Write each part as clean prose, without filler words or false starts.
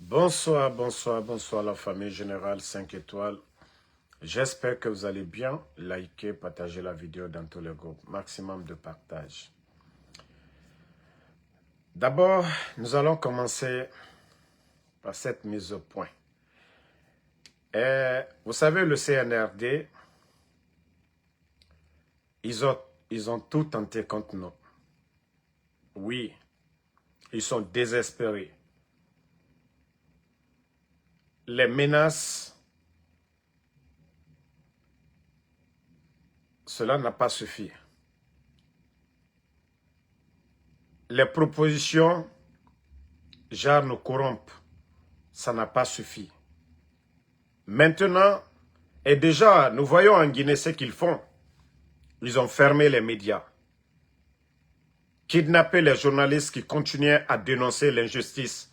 Bonsoir, bonsoir, bonsoir la famille générale 5 étoiles. J'espère que vous allez bien. Likez, partagez la vidéo dans tous les groupes. Maximum de partage. D'abord, nous allons commencer par cette mise au point. Vous savez, le CNRD, ils ont tout tenté contre nous. Oui, ils sont désespérés. Les menaces, cela n'a pas suffi. Les propositions, genre nous corrompent, ça n'a pas suffi. Maintenant, et déjà, nous voyons en Guinée ce qu'ils font. Ils ont fermé les médias, kidnappé les journalistes qui continuaient à dénoncer l'injustice,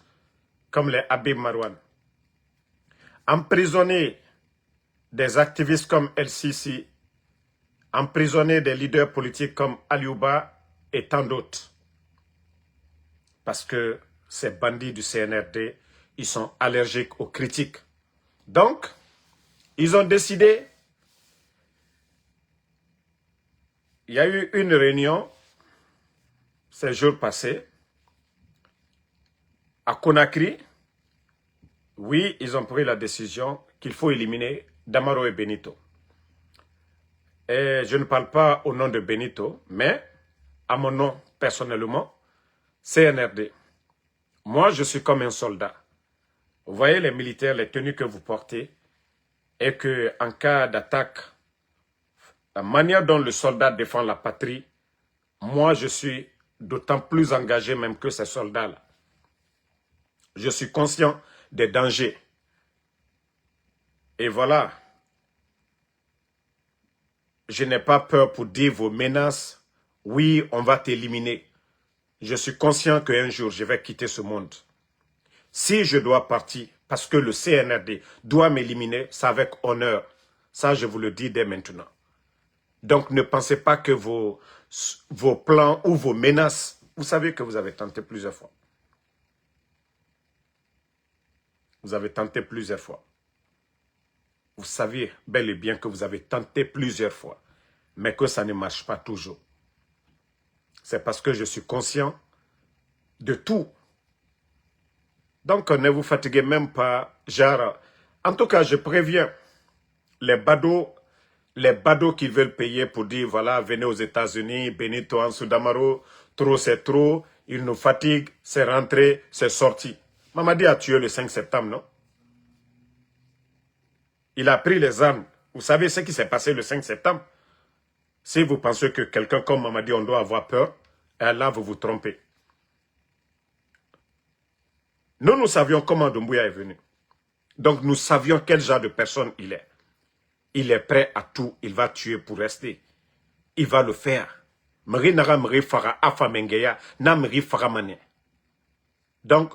comme les Habib Marouane, emprisonné des activistes comme El Sisi, emprisonné des leaders politiques comme Aliouba et tant d'autres. Parce que ces bandits du CNRD, ils sont allergiques aux critiques. Donc, ils ont décidé, il y a eu une réunion ces jours passés à Conakry. Oui, ils ont pris la décision qu'il faut éliminer Damaro et Benito. Et je ne parle pas au nom de Benito, mais à mon nom personnellement, CNRD. Moi, je suis comme un soldat. Vous voyez les militaires, les tenues que vous portez, et qu'en cas d'attaque, la manière dont le soldat défend la patrie, moi, je suis d'autant plus engagé même que ces soldats-là. Je suis conscient des dangers. Et voilà, je n'ai pas peur pour dire vos menaces. Oui, on va t'éliminer. Je suis conscient qu'un jour, je vais quitter ce monde. Si je dois partir, parce que le CNRD doit m'éliminer, c'est avec honneur. Ça, je vous le dis dès maintenant. Donc, ne pensez pas que vos plans ou vos menaces, vous savez que vous avez tenté plusieurs fois. Vous avez tenté plusieurs fois. Vous savez bel et bien que vous avez tenté plusieurs fois, mais que ça ne marche pas toujours. C'est parce que je suis conscient de tout. Donc, ne vous fatiguez même pas, genre, en tout cas, je préviens les badauds qui veulent payer pour dire, voilà, venez aux États-Unis, Benito Ansou Damaro, trop c'est trop, il nous fatigue, c'est rentré, c'est sorti. Mamadi a tué le 5 septembre, non? Il a pris les armes. Vous savez ce qui s'est passé le 5 septembre? Si vous pensez que quelqu'un comme Mamadi, on doit avoir peur, là, vous vous trompez. Nous savions comment Doumbouya est venu. Donc, nous savions quel genre de personne il est. Il est prêt à tout. Il va tuer pour rester. Il va le faire. Donc,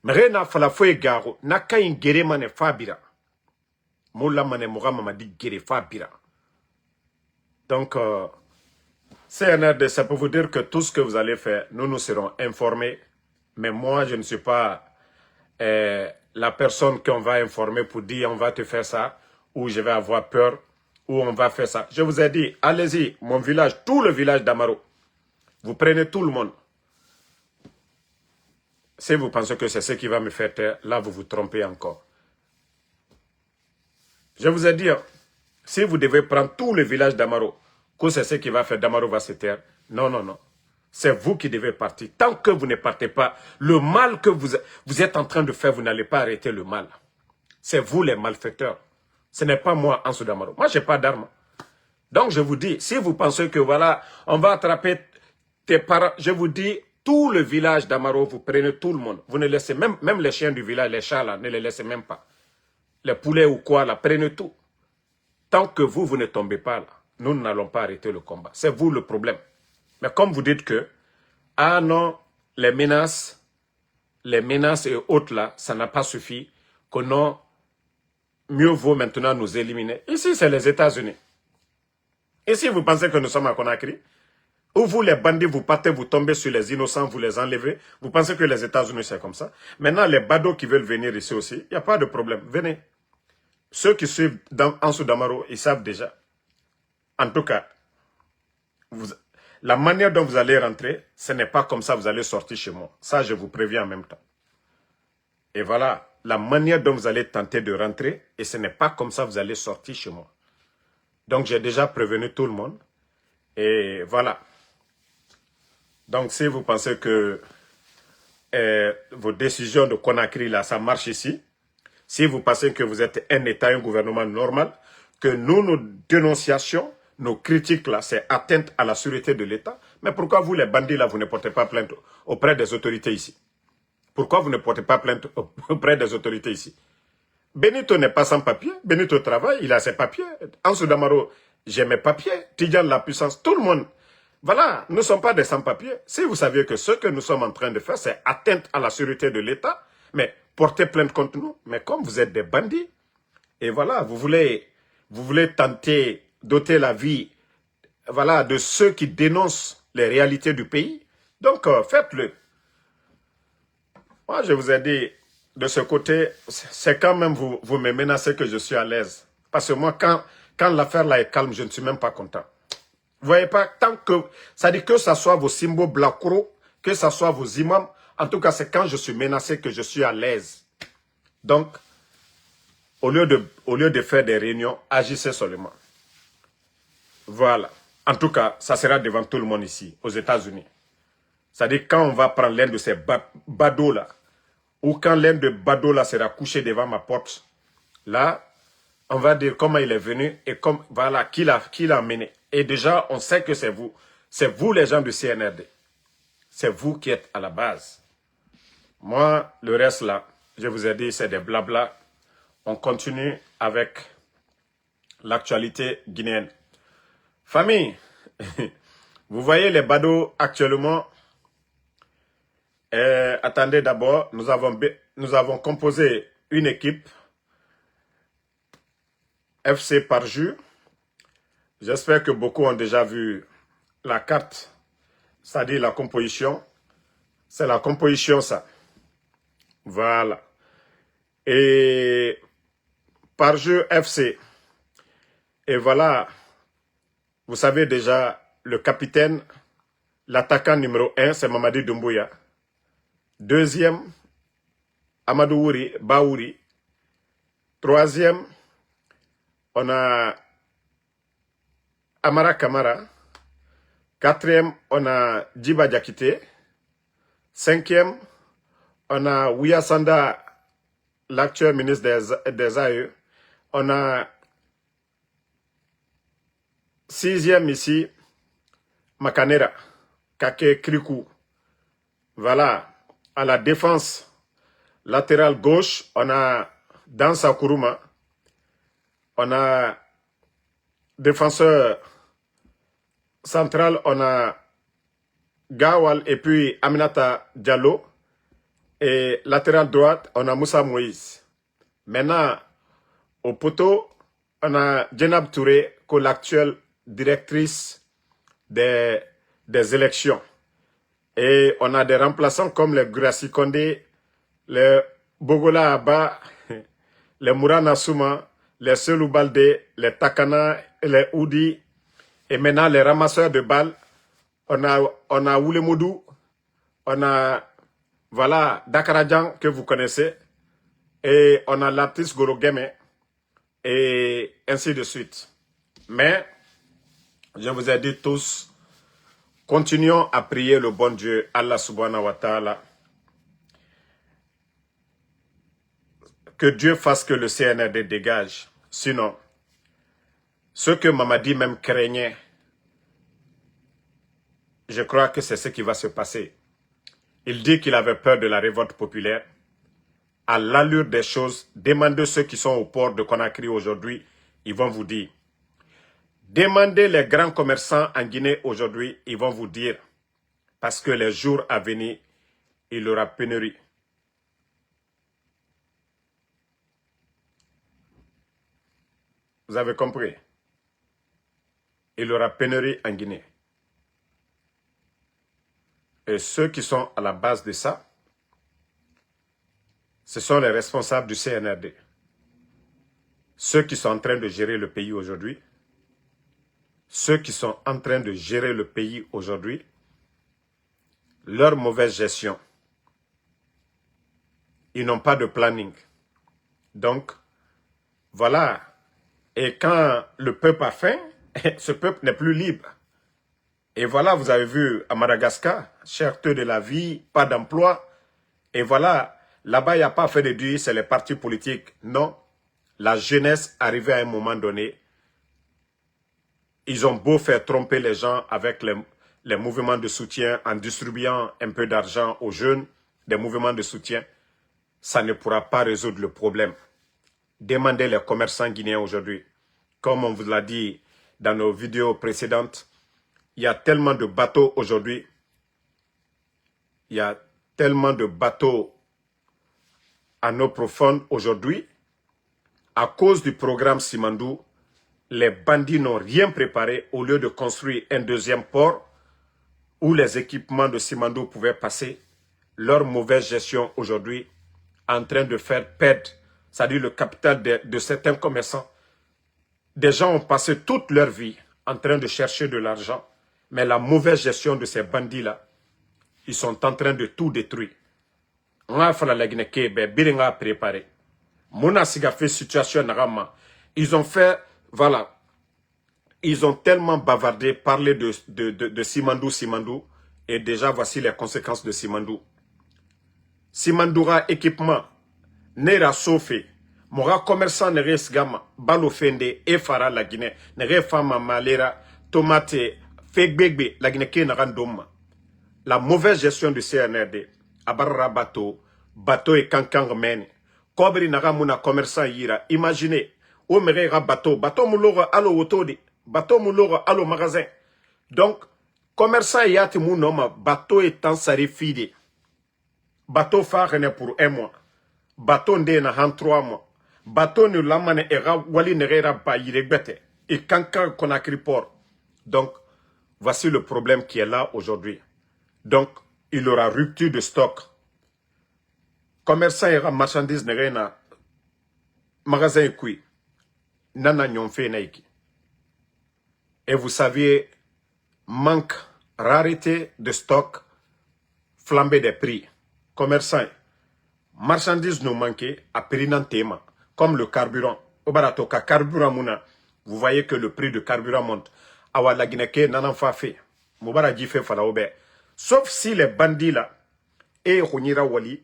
Mrena Falafoye Garo, Naka Ingere Mane Fabira. Moula Mane Moura Mamadi Gere Fabira. Donc, CNRD, c'est pour vous dire que tout ce que vous allez faire, nous serons informés. Mais moi, je ne suis pas la personne qu'on va informer pour dire on va te faire ça, ou je vais avoir peur, ou on va faire ça. Je vous ai dit, allez-y, mon village, tout le village d'Amaro. Vous prenez tout le monde. Si vous pensez que c'est ce qui va me faire taire, là vous vous trompez encore. Je vous ai dit, si vous devez prendre tout le village d'Amaro, que c'est ce qui va faire d'Amaro va se taire. Non, non, non. C'est vous qui devez partir. Tant que vous ne partez pas, le mal que vous êtes en train de faire, vous n'allez pas arrêter le mal. C'est vous les malfaiteurs. Ce n'est pas moi, Ansou Damaro. Moi, je n'ai pas d'armes. Donc, je vous dis, si vous pensez que voilà, on va attraper tes parents, je vous dis, tout le village d'Amaro, vous prenez tout le monde. Vous ne laissez même les chiens du village, les chats là, ne les laissez même pas. Les poulets ou quoi là, prenez tout. Tant que vous ne tombez pas là, nous n'allons pas arrêter le combat. C'est vous le problème. Mais comme vous dites que, ah non, les menaces et autres là, ça n'a pas suffi, que non, mieux vaut maintenant nous éliminer. Ici, c'est les États-Unis. Et si vous pensez que nous sommes à Conakry, Ou vous, les bandits, vous partez, vous tombez sur les innocents, vous les enlevez. Vous pensez que les États-Unis, c'est comme ça. Maintenant, les badauds qui veulent venir ici aussi, il n'y a pas de problème. Venez. Ceux qui suivent Ansou Damaro, ils savent déjà. En tout cas, la manière dont vous allez rentrer, ce n'est pas comme ça que vous allez sortir chez moi. Ça, je vous préviens en même temps. Et voilà, la manière dont vous allez tenter de rentrer, et ce n'est pas comme ça que vous allez sortir chez moi. Donc, j'ai déjà prévenu tout le monde. Et voilà. Donc, si vous pensez que vos décisions de Conakry, là, ça marche ici, si vous pensez que vous êtes un État, un gouvernement normal, que nous, nos dénonciations, nos critiques, là, c'est atteinte à la sûreté de l'État, mais pourquoi vous, les bandits, là, vous ne portez pas plainte auprès des autorités ici? Pourquoi vous ne portez pas plainte auprès des autorités ici? Benito n'est pas sans papier. Benito travaille, il a ses papiers. Ansou Damaro, j'ai mes papiers. Tidjan, la puissance, tout le monde. Voilà, nous ne sommes pas des sans-papiers. Si vous saviez que ce que nous sommes en train de faire, c'est atteinte à la sûreté de l'État, mais portez plainte contre nous. Mais comme vous êtes des bandits, et voilà, vous voulez tenter d'ôter la vie, voilà, de ceux qui dénoncent les réalités du pays, donc faites-le. Moi, je vous ai dit, de ce côté, c'est quand même vous me menacez que je suis à l'aise. Parce que moi, quand l'affaire là est calme, je ne suis même pas content. Vous voyez pas, tant que, ça dit que ce soit vos symboles blacro, que ce soit vos imams, en tout cas, c'est quand je suis menacé que je suis à l'aise. Donc, au lieu de faire des réunions, agissez seulement. Voilà. En tout cas, ça sera devant tout le monde ici, aux États-Unis. C'est-à-dire, quand on va prendre l'un de ces badauds là, ou quand l'un de badauds là sera couché devant ma porte, là, on va dire comment il est venu et comme, voilà, qui l'a mené. Et déjà, on sait que c'est vous. C'est vous les gens du CNRD. C'est vous qui êtes à la base. Moi, le reste là, je vous ai dit, c'est des blabla. On continue avec l'actualité guinéenne. Famille, vous voyez les badauds actuellement. Attendez d'abord, nous avons composé une équipe FC Parjus. J'espère que beaucoup ont déjà vu la carte, c'est-à-dire la composition. C'est la composition, ça. Voilà. Et Parjus FC. Et voilà, vous savez déjà, le capitaine, l'attaquant numéro 1, c'est Mamadi Doumbouya. Deuxième, Amadou Wouri, Baouri. Troisième, on a Amara Kamara. Quatrième, on a Djiba Diakité. Cinquième, on a Ouya Sanda, l'actuel ministre des AE. On a sixième ici, Makanera, Kake Krikou. Voilà. À la défense latérale gauche, on a Dansa Kourouma. On a défenseur central, on a Gawal et puis Aminata Diallo. Et latéral droite, on a Moussa Moïse. Maintenant, au poteau, on a Djenab Touré, l'actuelle directrice des élections. Et on a des remplaçants comme les Grassi Kondé, les Bogola Abba, les Mourana Souma, les Selou Baldé, les Takana, les Oudi. Et maintenant, les ramasseurs de balles, on a Oulemodou, on a, voilà, Dakaradjan que vous connaissez, et on a l'artiste Gorogeme, et ainsi de suite. Mais, je vous ai dit tous, continuons à prier le bon Dieu, Allah subhanahu wa ta'ala, que Dieu fasse que le CNRD dégage. Sinon, ce que Mamadi même craignait, je crois que c'est ce qui va se passer. Il dit qu'il avait peur de la révolte populaire. À l'allure des choses, demandez ceux qui sont au port de Conakry aujourd'hui, ils vont vous dire. Demandez les grands commerçants en Guinée aujourd'hui, ils vont vous dire. Parce que les jours à venir, il y aura pénurie. Vous avez compris? Il y aura pénurie en Guinée. Et ceux qui sont à la base de ça, ce sont les responsables du CNRD. Ceux qui sont en train de gérer le pays aujourd'hui, ceux qui sont en train de gérer le pays aujourd'hui, leur mauvaise gestion, ils n'ont pas de planning. Donc, voilà. Et quand le peuple a faim, ce peuple n'est plus libre. Et voilà, vous avez vu à Madagascar, cherté de la vie, pas d'emploi. Et voilà, là-bas, il n'y a pas fait de dire c'est les partis politiques. Non, la jeunesse arrivée à un moment donné, ils ont beau faire tromper les gens avec les mouvements de soutien en distribuant un peu d'argent aux jeunes, des mouvements de soutien, ça ne pourra pas résoudre le problème. Demandez les commerçants guinéens aujourd'hui. Comme on vous l'a dit dans nos vidéos précédentes, il y a tellement de bateaux aujourd'hui. Il y a tellement de bateaux en eau profonde aujourd'hui. À cause du programme Simandou, les bandits n'ont rien préparé au lieu de construire un deuxième port où les équipements de Simandou pouvaient passer. Leur mauvaise gestion aujourd'hui en train de faire perdre, c'est-à-dire le capital de certains commerçants. Des gens ont passé toute leur vie en train de chercher de l'argent, mais la mauvaise gestion de ces bandits-là, ils sont en train de tout détruire. On a fait la Guinée, ben, a préparé. Mona Siga fait situation narama. Ils ont fait, voilà, ils ont tellement bavardé, parlé de Simandou, et déjà voici les conséquences de Simandou. Simandoura équipement, Nera Sofé, Mora commerçant Nere Sgama, Balofende, Efara la Guinée, Nere Fama Malera, Tomate, Fegbegbe, la Guinée Narandoma. La mauvaise gestion du CNRD, Abarra bateau, bateau et Kankang Mene, Kobri Naramuna commerçant Yira, imaginez, au Merera bateau, bateau Moulora allo Otodi, bateau Moulora allo magasin. Donc, commerçant Yati Mounoma, bateau étant sarifide. Bateau farine pour un mois. Bateau ndena en 3 mois. Bateau ne lamane era wali nerera ba yiregbete. Et kankan Conakry port. Donc, voici le problème qui est là aujourd'hui. Donc, il y aura rupture de stock. Commerçant era marchandise nerena magasin kui. Nana nyonfe naiki. Et vous saviez, manque, rareté de stock, flambée des prix. Commerçants, marchandises nous manquent à prix tema, comme le carburant. Au baratoka carburant mouna, vous voyez que le prix du carburant monte. Awa la Guinée n'en fa fait. Moubara fait falaobe. Sauf si les bandits là et Rounira Wali,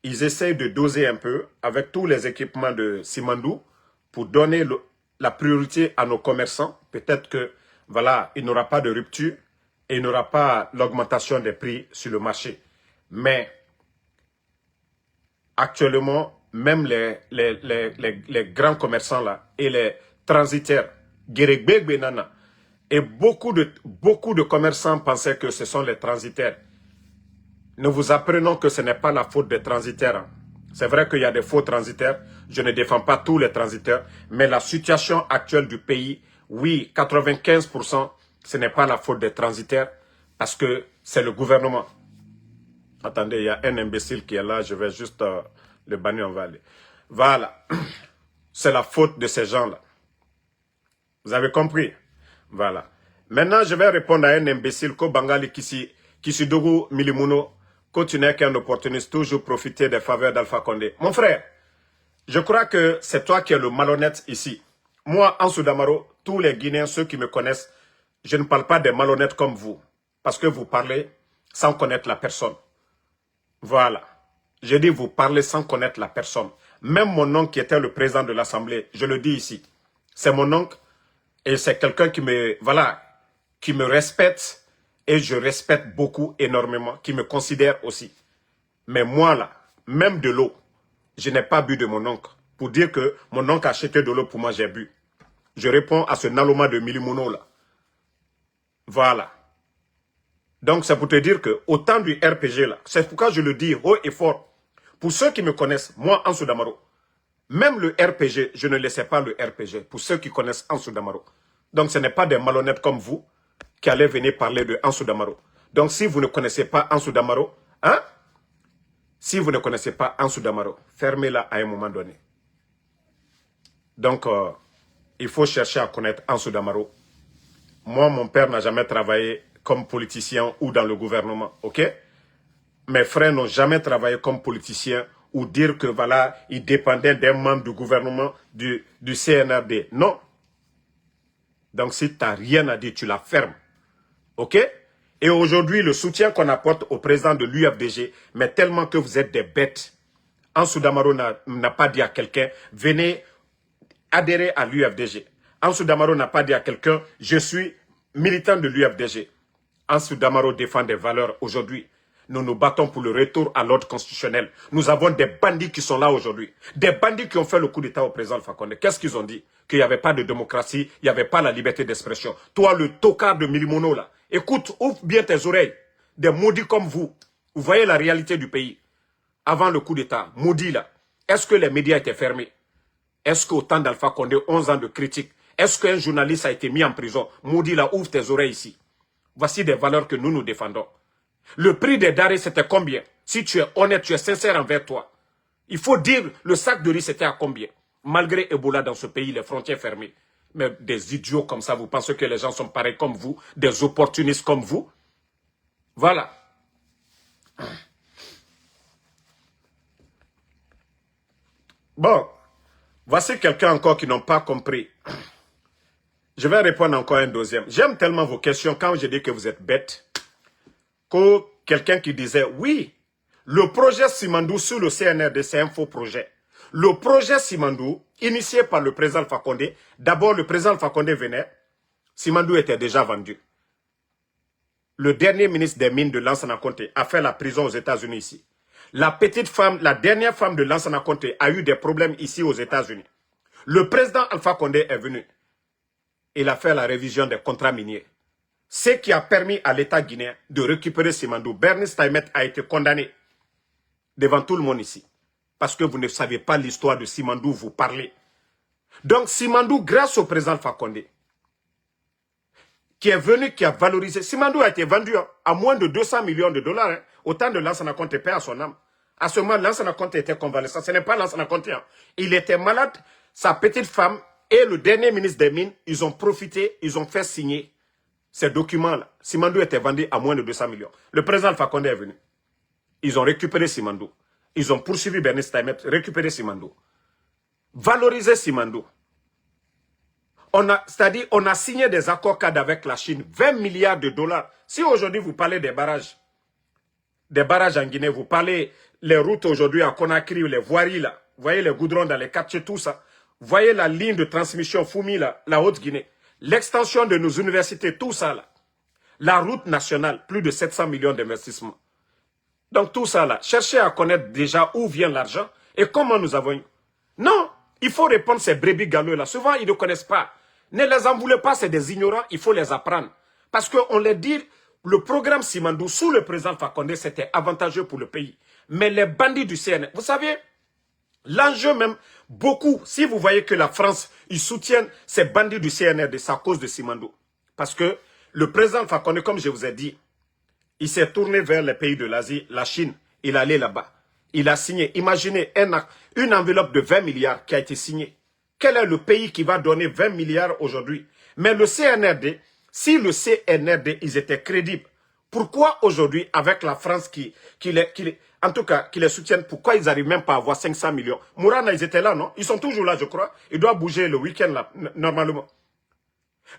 ils essayent de doser un peu avec tous les équipements de Simandou pour donner la priorité à nos commerçants. Peut-être que voilà, il n'y aura pas de rupture et il n'y aura pas l'augmentation des prix sur le marché. Mais actuellement, même les grands commerçants là et les transitaires, et beaucoup de commerçants pensaient que ce sont les transitaires. Nous vous apprenons que ce n'est pas la faute des transitaires. Hein. C'est vrai qu'il y a des faux transitaires. Je ne défends pas tous les transitaires. Mais la situation actuelle du pays, oui, 95%, ce n'est pas la faute des transitaires parce que c'est le gouvernement. Attendez, il y a un imbécile qui est là. Je vais juste le bannir, on va aller. Voilà. C'est la faute de ces gens-là. Vous avez compris? Voilà. Maintenant, je vais répondre à un imbécile ko Bangali Kisidougou Milimuno. Continuez qu'un opportuniste, toujours profiter des faveurs d'Alpha Condé. Mon frère, je crois que c'est toi qui es le malhonnête ici. Moi, en Soudamaro, tous les Guinéens, ceux qui me connaissent, je ne parle pas des malhonnêtes comme vous. Parce que vous parlez sans connaître la personne. Voilà. Je dis vous parlez sans connaître la personne. Même mon oncle qui était le président de l'Assemblée, je le dis ici. C'est mon oncle et c'est quelqu'un qui me, voilà, qui me respecte. Et je respecte beaucoup, énormément, qui me considère aussi. Mais moi, là, même de l'eau, je n'ai pas bu de mon oncle. Pour dire que mon oncle a acheté de l'eau pour moi, j'ai bu. Je réponds à ce Naloma de Milimono, là. Voilà. Donc, c'est pour te dire que, au temps du RPG, là, c'est pourquoi je le dis haut et fort. Pour ceux qui me connaissent, moi, Ansou Damaro, même le RPG, je ne laissais pas le RPG. Pour ceux qui connaissent Ansou Damaro. Donc, ce n'est pas des malhonnêtes comme vous qui allait venir parler de Ansou Damaro. Donc, si vous ne connaissez pas Ansou Damaro, hein? Si vous ne connaissez pas Ansou Damaro, fermez-la à un moment donné. Donc, il faut chercher à connaître Ansou Damaro. Moi, mon père n'a jamais travaillé comme politicien ou dans le gouvernement, ok? Mes frères n'ont jamais travaillé comme politicien ou dire que voilà, ils dépendaient d'un membre du gouvernement du CNRD. Non. Donc, si tu n'as rien à dire, tu la fermes. Ok? Et aujourd'hui, le soutien qu'on apporte au président de l'UFDG, mais tellement que vous êtes des bêtes. Ansou Damaro n'a pas dit à quelqu'un, venez adhérer à l'UFDG. Ansou Damaro n'a pas dit à quelqu'un, je suis militant de l'UFDG. Ansou Damaro défend des valeurs aujourd'hui. Nous nous battons pour le retour à l'ordre constitutionnel. Nous avons des bandits qui sont là aujourd'hui. Des bandits qui ont fait le coup d'État au président Alpha Condé. Qu'est-ce qu'ils ont dit? Qu'il n'y avait pas de démocratie, il n'y avait pas la liberté d'expression. Toi, le tocard de Milimono, là, écoute, ouvre bien tes oreilles. Des maudits comme vous. Vous voyez la réalité du pays. Avant le coup d'État, maudit là. Est-ce que les médias étaient fermés? Est-ce qu'au temps d'Alpha Condé, 11 ans de critique, est-ce qu'un journaliste a été mis en prison? Maudit là, ouvre tes oreilles ici. Voici des valeurs que nous défendons. Le prix des denrées, c'était combien? Si tu es honnête, tu es sincère envers toi. Il faut dire, le sac de riz, c'était à combien? Malgré Ebola dans ce pays, les frontières fermées. Mais des idiots comme ça, vous pensez que les gens sont pareils comme vous? Des opportunistes comme vous? Voilà. Bon, voici quelqu'un encore qui n'ont pas compris. Je vais répondre encore un deuxième. J'aime tellement vos questions quand je dis que vous êtes bêtes. Que quelqu'un qui disait, oui, le projet Simandou sur le CNRD, c'est un faux projet. Le projet Simandou, initié par le président Alpha Condé, d'abord le président Alpha Condé venait, Simandou était déjà vendu. Le dernier ministre des Mines de Lansana Conté a fait la prison aux États-Unis ici. La petite femme, la dernière femme de Lansana Conté a eu des problèmes ici aux États-Unis. Le président Alpha Condé est venu. Il a fait la révision des contrats miniers. Ce qui a permis à l'État guinéen de récupérer Simandou. Bernice Taïmet a été condamné devant tout le monde ici. Parce que vous ne savez pas l'histoire de Simandou, vous parlez. Donc Simandou, grâce au président Alpha Condé, qui est venu, qui a valorisé. Simandou a été vendu à moins de 200 millions de dollars. Hein, autant de Lansana Conté, paix à son âme. À ce moment, Lansana Conté était convalescent. Ce n'est pas Lansana Conté. Hein. Il était malade. Sa petite femme et le dernier ministre des Mines, ils ont profité, ils ont fait signer ces documents-là. Simandou était vendu à moins de 200 millions. Le président Alpha Condé est venu. Ils ont récupéré Simandou. Ils ont poursuivi Bernice Taïmet, récupéré Simandou. Valorisé Simandou. C'est-à-dire, on a signé des accords cadres avec la Chine, 20 milliards de dollars. Si aujourd'hui vous parlez des barrages en Guinée, vous parlez les routes aujourd'hui à Conakry, les voiries là, vous voyez les goudrons dans les quartiers, tout ça. Vous voyez la ligne de transmission Foumi là, la Haute-Guinée. L'extension de nos universités, tout ça là. La route nationale, plus de 700 millions d'investissements. Donc tout ça là, cherchez à connaître déjà où vient l'argent et comment nous avons eu. Non, il faut répondre ces brebis galeux là. Souvent, ils ne connaissent pas. Ne les en voulez pas, c'est des ignorants, il faut les apprendre. Parce qu'on les dit, le programme Simandou sous le président Alpha Condé, c'était avantageux pour le pays. Mais les bandits du CNR, vous savez, l'enjeu même, beaucoup, si vous voyez que la France, ils soutiennent ces bandits du CNR, c'est à cause de Simandou. Parce que le président Alpha Condé, comme je vous ai dit, il s'est tourné vers les pays de l'Asie, la Chine, il est allé là-bas. Il a signé, imaginez, une enveloppe de 20 milliards qui a été signée. Quel est le pays qui va donner 20 milliards aujourd'hui? Mais le CNRD, si le CNRD, ils étaient crédibles, pourquoi aujourd'hui, avec la France qui les soutiennent, pourquoi ils n'arrivent même pas à avoir 500 millions? Mourana, ils étaient là, non? Ils sont toujours là, je crois. Ils doivent bouger le week-end, là, normalement.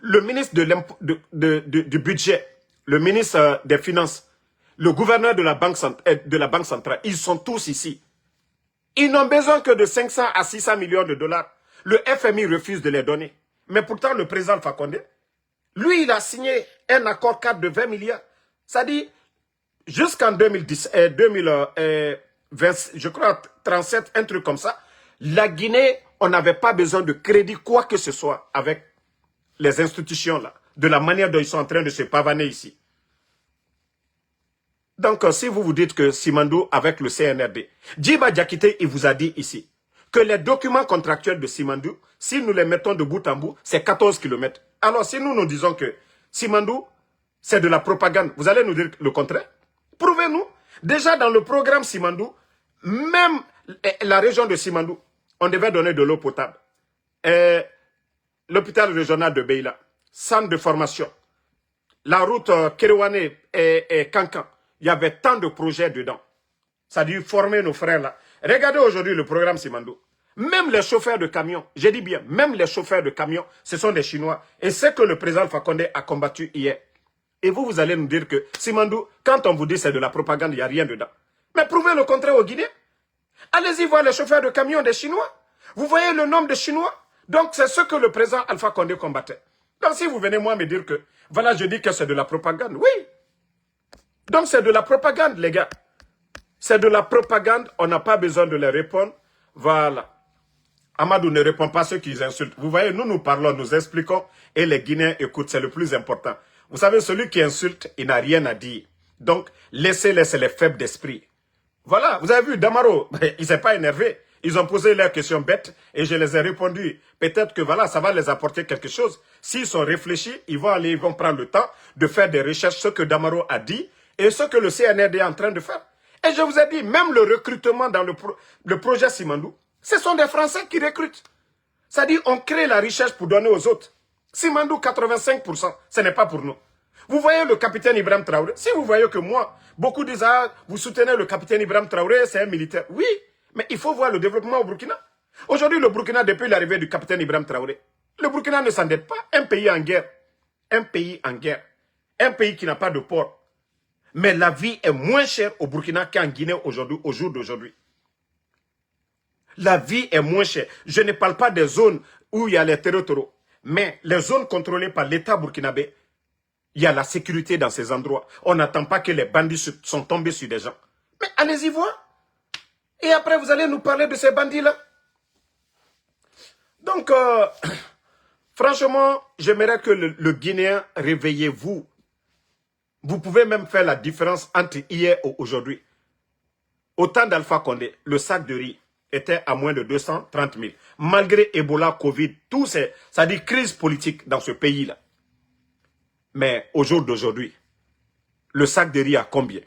Le ministre du budget, le ministre des Finances, le gouverneur de la Banque centrale, ils sont tous ici. Ils n'ont besoin que de 500 à 600 millions de dollars. Le FMI refuse de les donner. Mais pourtant, le président Alpha Condé, lui, il a signé un accord cadre de 20 milliards. Ça dit, jusqu'en 2010, 2020, je crois 37, un truc comme ça, la Guinée, on n'avait pas besoin de crédit, quoi que ce soit, avec les institutions là, de la manière dont ils sont en train de se pavaner ici. Donc, si vous vous dites que Simandou avec le CNRD, Djiba Diakité, il vous a dit ici, que les documents contractuels de Simandou, si nous les mettons de bout en bout, c'est 14 km. Alors, si nous disons que Simandou, C'est de la propagande. Vous allez nous dire le contraire? Prouvez-nous. Déjà dans le programme Simandou, même la région de Simandou, on devait donner de l'eau potable. L'hôpital régional de Beila, centre de formation, la route Kerewane et Kankan, il y avait tant de projets dedans. Ça a dû former nos frères là. Regardez aujourd'hui le programme Simandou. Même les chauffeurs de camions, j'ai dit bien, même les chauffeurs de camions, ce sont des Chinois. Et c'est que le président Fakonde a combattu hier. Et vous, vous allez nous dire que Simandou, quand on vous dit c'est de la propagande, il n'y a rien dedans. Mais prouvez le contraire aux Guinéens. Allez-y voir les chauffeurs de camions des Chinois. Vous voyez le nombre de Chinois? Donc c'est ce que le président Alpha Condé combattait. Donc si vous venez moi me dire que, voilà, je dis que c'est de la propagande, oui. Donc c'est de la propagande, les gars. C'est de la propagande, on n'a pas besoin de les répondre. Voilà. Amadou ne répond pas à ceux qui insultent. Vous voyez, nous parlons, nous expliquons, et les Guinéens écoutent, c'est le plus important. Vous savez, celui qui insulte, il n'a rien à dire. Donc, laissez les faibles d'esprit. Voilà, vous avez vu, Damaro, il ne s'est pas énervé. Ils ont posé leurs questions bêtes et je les ai répondu. Peut-être que voilà, ça va les apporter quelque chose. S'ils sont réfléchis, ils vont prendre le temps de faire des recherches, ce que Damaro a dit et ce que le CNRD est en train de faire. Et je vous ai dit, même le recrutement dans le projet Simandou, ce sont des Français qui recrutent. C'est-à-dire, on crée la richesse pour donner aux autres. Simandou, 85%, ce n'est pas pour nous. Vous voyez le capitaine Ibrahim Traoré. Si vous voyez que moi, beaucoup disent, ah, vous soutenez le capitaine Ibrahim Traoré, c'est un militaire. Oui, mais il faut voir le développement au Burkina. Aujourd'hui, le Burkina, depuis l'arrivée du capitaine Ibrahim Traoré, le Burkina ne s'endette pas. Un pays en guerre. Un pays en guerre. Un pays qui n'a pas de port. Mais la vie est moins chère au Burkina qu'en Guinée aujourd'hui, au jour d'aujourd'hui. La vie est moins chère. Je ne parle pas des zones où il y a les territoires. Mais les zones contrôlées par l'État burkinabé, il y a la sécurité dans ces endroits. On n'attend pas que les bandits sont tombés sur des gens. Mais allez-y voir. Et après, vous allez nous parler de ces bandits-là. Donc, franchement, j'aimerais que le Guinéen, réveillez-vous. Vous pouvez même faire la différence entre hier et aujourd'hui. Au temps d'Alpha Condé, le sac de riz était à moins de 230 000. Malgré Ebola, Covid, tout ça dit crise politique dans ce pays-là. Mais au jour d'aujourd'hui, le sac de riz à combien?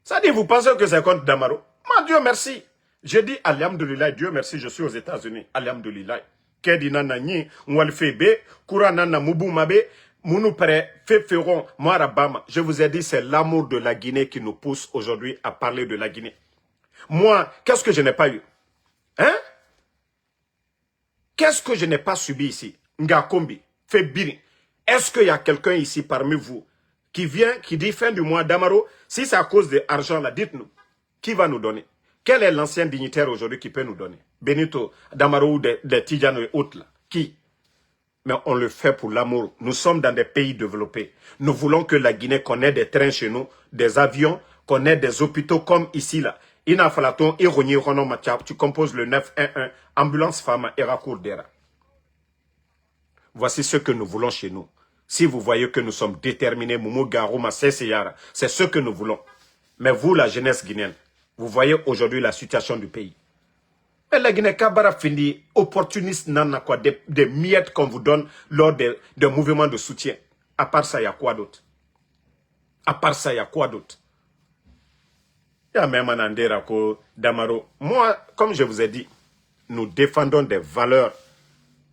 Ça dit, vous pensez que c'est contre Damaro? Moi, Dieu merci. Je dis, Alhamdulillah, Dieu merci, je suis aux États-Unis. Alhamdulillah. Kedi nana nyi, nwalfebe, kura nana mubu mabe, mounou pere, feferon, moarabama. Je vous ai dit, c'est l'amour de la Guinée qui nous pousse aujourd'hui à parler de la Guinée. Moi, qu'est-ce que je n'ai pas eu? Hein? Qu'est-ce que je n'ai pas subi ici? Ngakombi, Febiri. Est-ce qu'il y a quelqu'un ici parmi vous qui vient, qui dit fin du mois Damaro, si c'est à cause de l'argent là, dites-nous, qui va nous donner? Quel est l'ancien dignitaire aujourd'hui qui peut nous donner? Benito, Damaro ou des Tidjano et autres là? Qui? Mais on le fait pour l'amour. Nous sommes dans des pays développés. Nous voulons que la Guinée connaisse des trains chez nous, des avions, qu'on ait des hôpitaux comme ici là. Ina Falaton, Ironi, Rono Machap, tu composes le 911, ambulance femme et Rakour Dera. Voici ce que nous voulons chez nous. Si vous voyez que nous sommes déterminés, Moumou Garouma, c'est ce que nous voulons. Mais vous, la jeunesse guinéenne, vous voyez aujourd'hui la situation du pays. Mais la Guinée Kabara finit opportuniste, nana quoi, des miettes qu'on vous donne lors des mouvements de soutien. À part ça, il y a quoi d'autre? À part ça, il y a quoi d'autre? Il y a même Anandera ko Damaro. Moi, comme je vous ai dit, nous défendons des valeurs.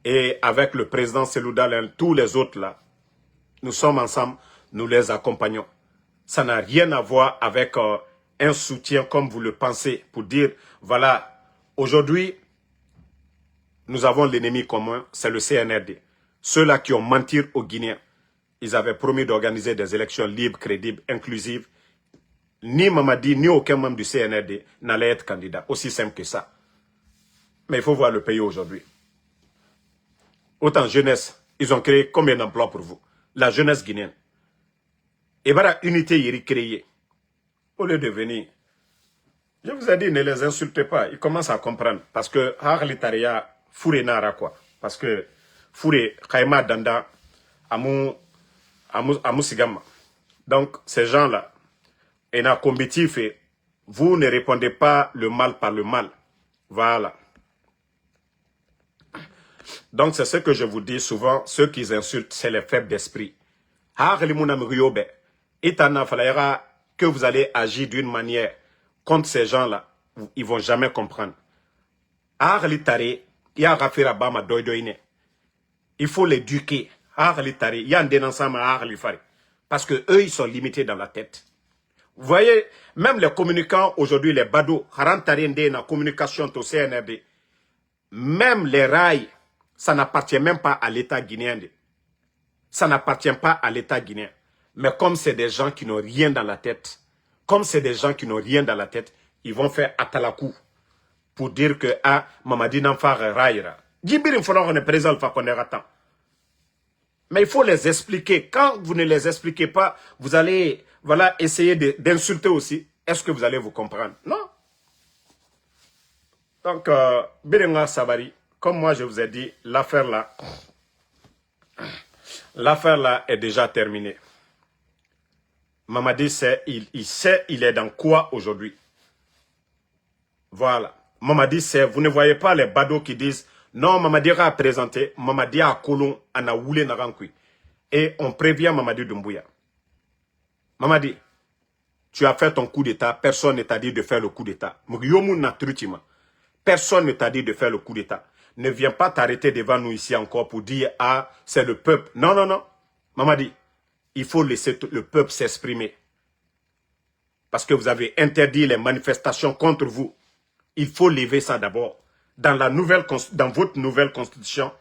Et avec le président Selouda, tous les autres là, nous sommes ensemble, nous les accompagnons. Ça n'a rien à voir avec un soutien comme vous le pensez pour dire, voilà, aujourd'hui, nous avons l'ennemi commun, c'est le CNRD. Ceux-là qui ont menti aux Guinéens, ils avaient promis d'organiser des élections libres, crédibles, inclusives. Ni Mamadi, ni aucun membre du CNRD n'allait être candidat. Aussi simple que ça. Mais il faut voir le pays aujourd'hui. Autant jeunesse, ils ont créé combien d'emplois pour vous? La jeunesse guinéenne. Et voilà, unité y créée. Au lieu de venir, je vous ai dit, ne les insultez pas. Ils commencent à comprendre. Parce que, Harlitaria, Fouré Nara quoi. Parce que, Fouré, Kaima Danda, Amou Sigama. Donc, ces gens-là, et na combatif, vous ne répondez pas le mal par le mal. Voilà. Donc, c'est ce que je vous dis souvent, ceux qui insultent, c'est les faibles d'esprit. que vous allez agir d'une manière contre ces gens-là, ils ne vont jamais comprendre. Il faut l'éduquer. Parce que eux, ils sont limités dans la tête. Vous voyez, même les communicants aujourd'hui, les badauds, la communication au CNRD, même les rails, ça n'appartient même pas à l'État guinéen. Ça n'appartient pas à l'État guinéen. Mais comme c'est des gens qui n'ont rien dans la tête, ils vont faire atalakou pour dire que Mamadi Nanfar Raïra. Djibirin Fonon est présent, mais il faut les expliquer. Quand vous ne les expliquez pas, vous allez essayer d'insulter aussi. Est-ce que vous allez vous comprendre? Non. Donc, Birenga Sabari, comme moi je vous ai dit, l'affaire là est déjà terminée. Mamadi sait, il sait il est dans quoi aujourd'hui. Voilà. Mamadi sait, vous ne voyez pas les badauds qui disent non, Mamadi a présenté, Mamadi a Kolon, a Woulé Narankui. Et on prévient Mamadi Doumbouya. Mamadi, tu as fait ton coup d'État, personne ne t'a dit de faire le coup d'État. Personne ne t'a dit de faire le coup d'État. Ne viens pas t'arrêter devant nous ici encore pour dire ah, c'est le peuple. Non, non, non. Mamadi, il faut laisser le peuple s'exprimer. Parce que vous avez interdit les manifestations contre vous. Il faut lever ça d'abord. Dans votre nouvelle constitution,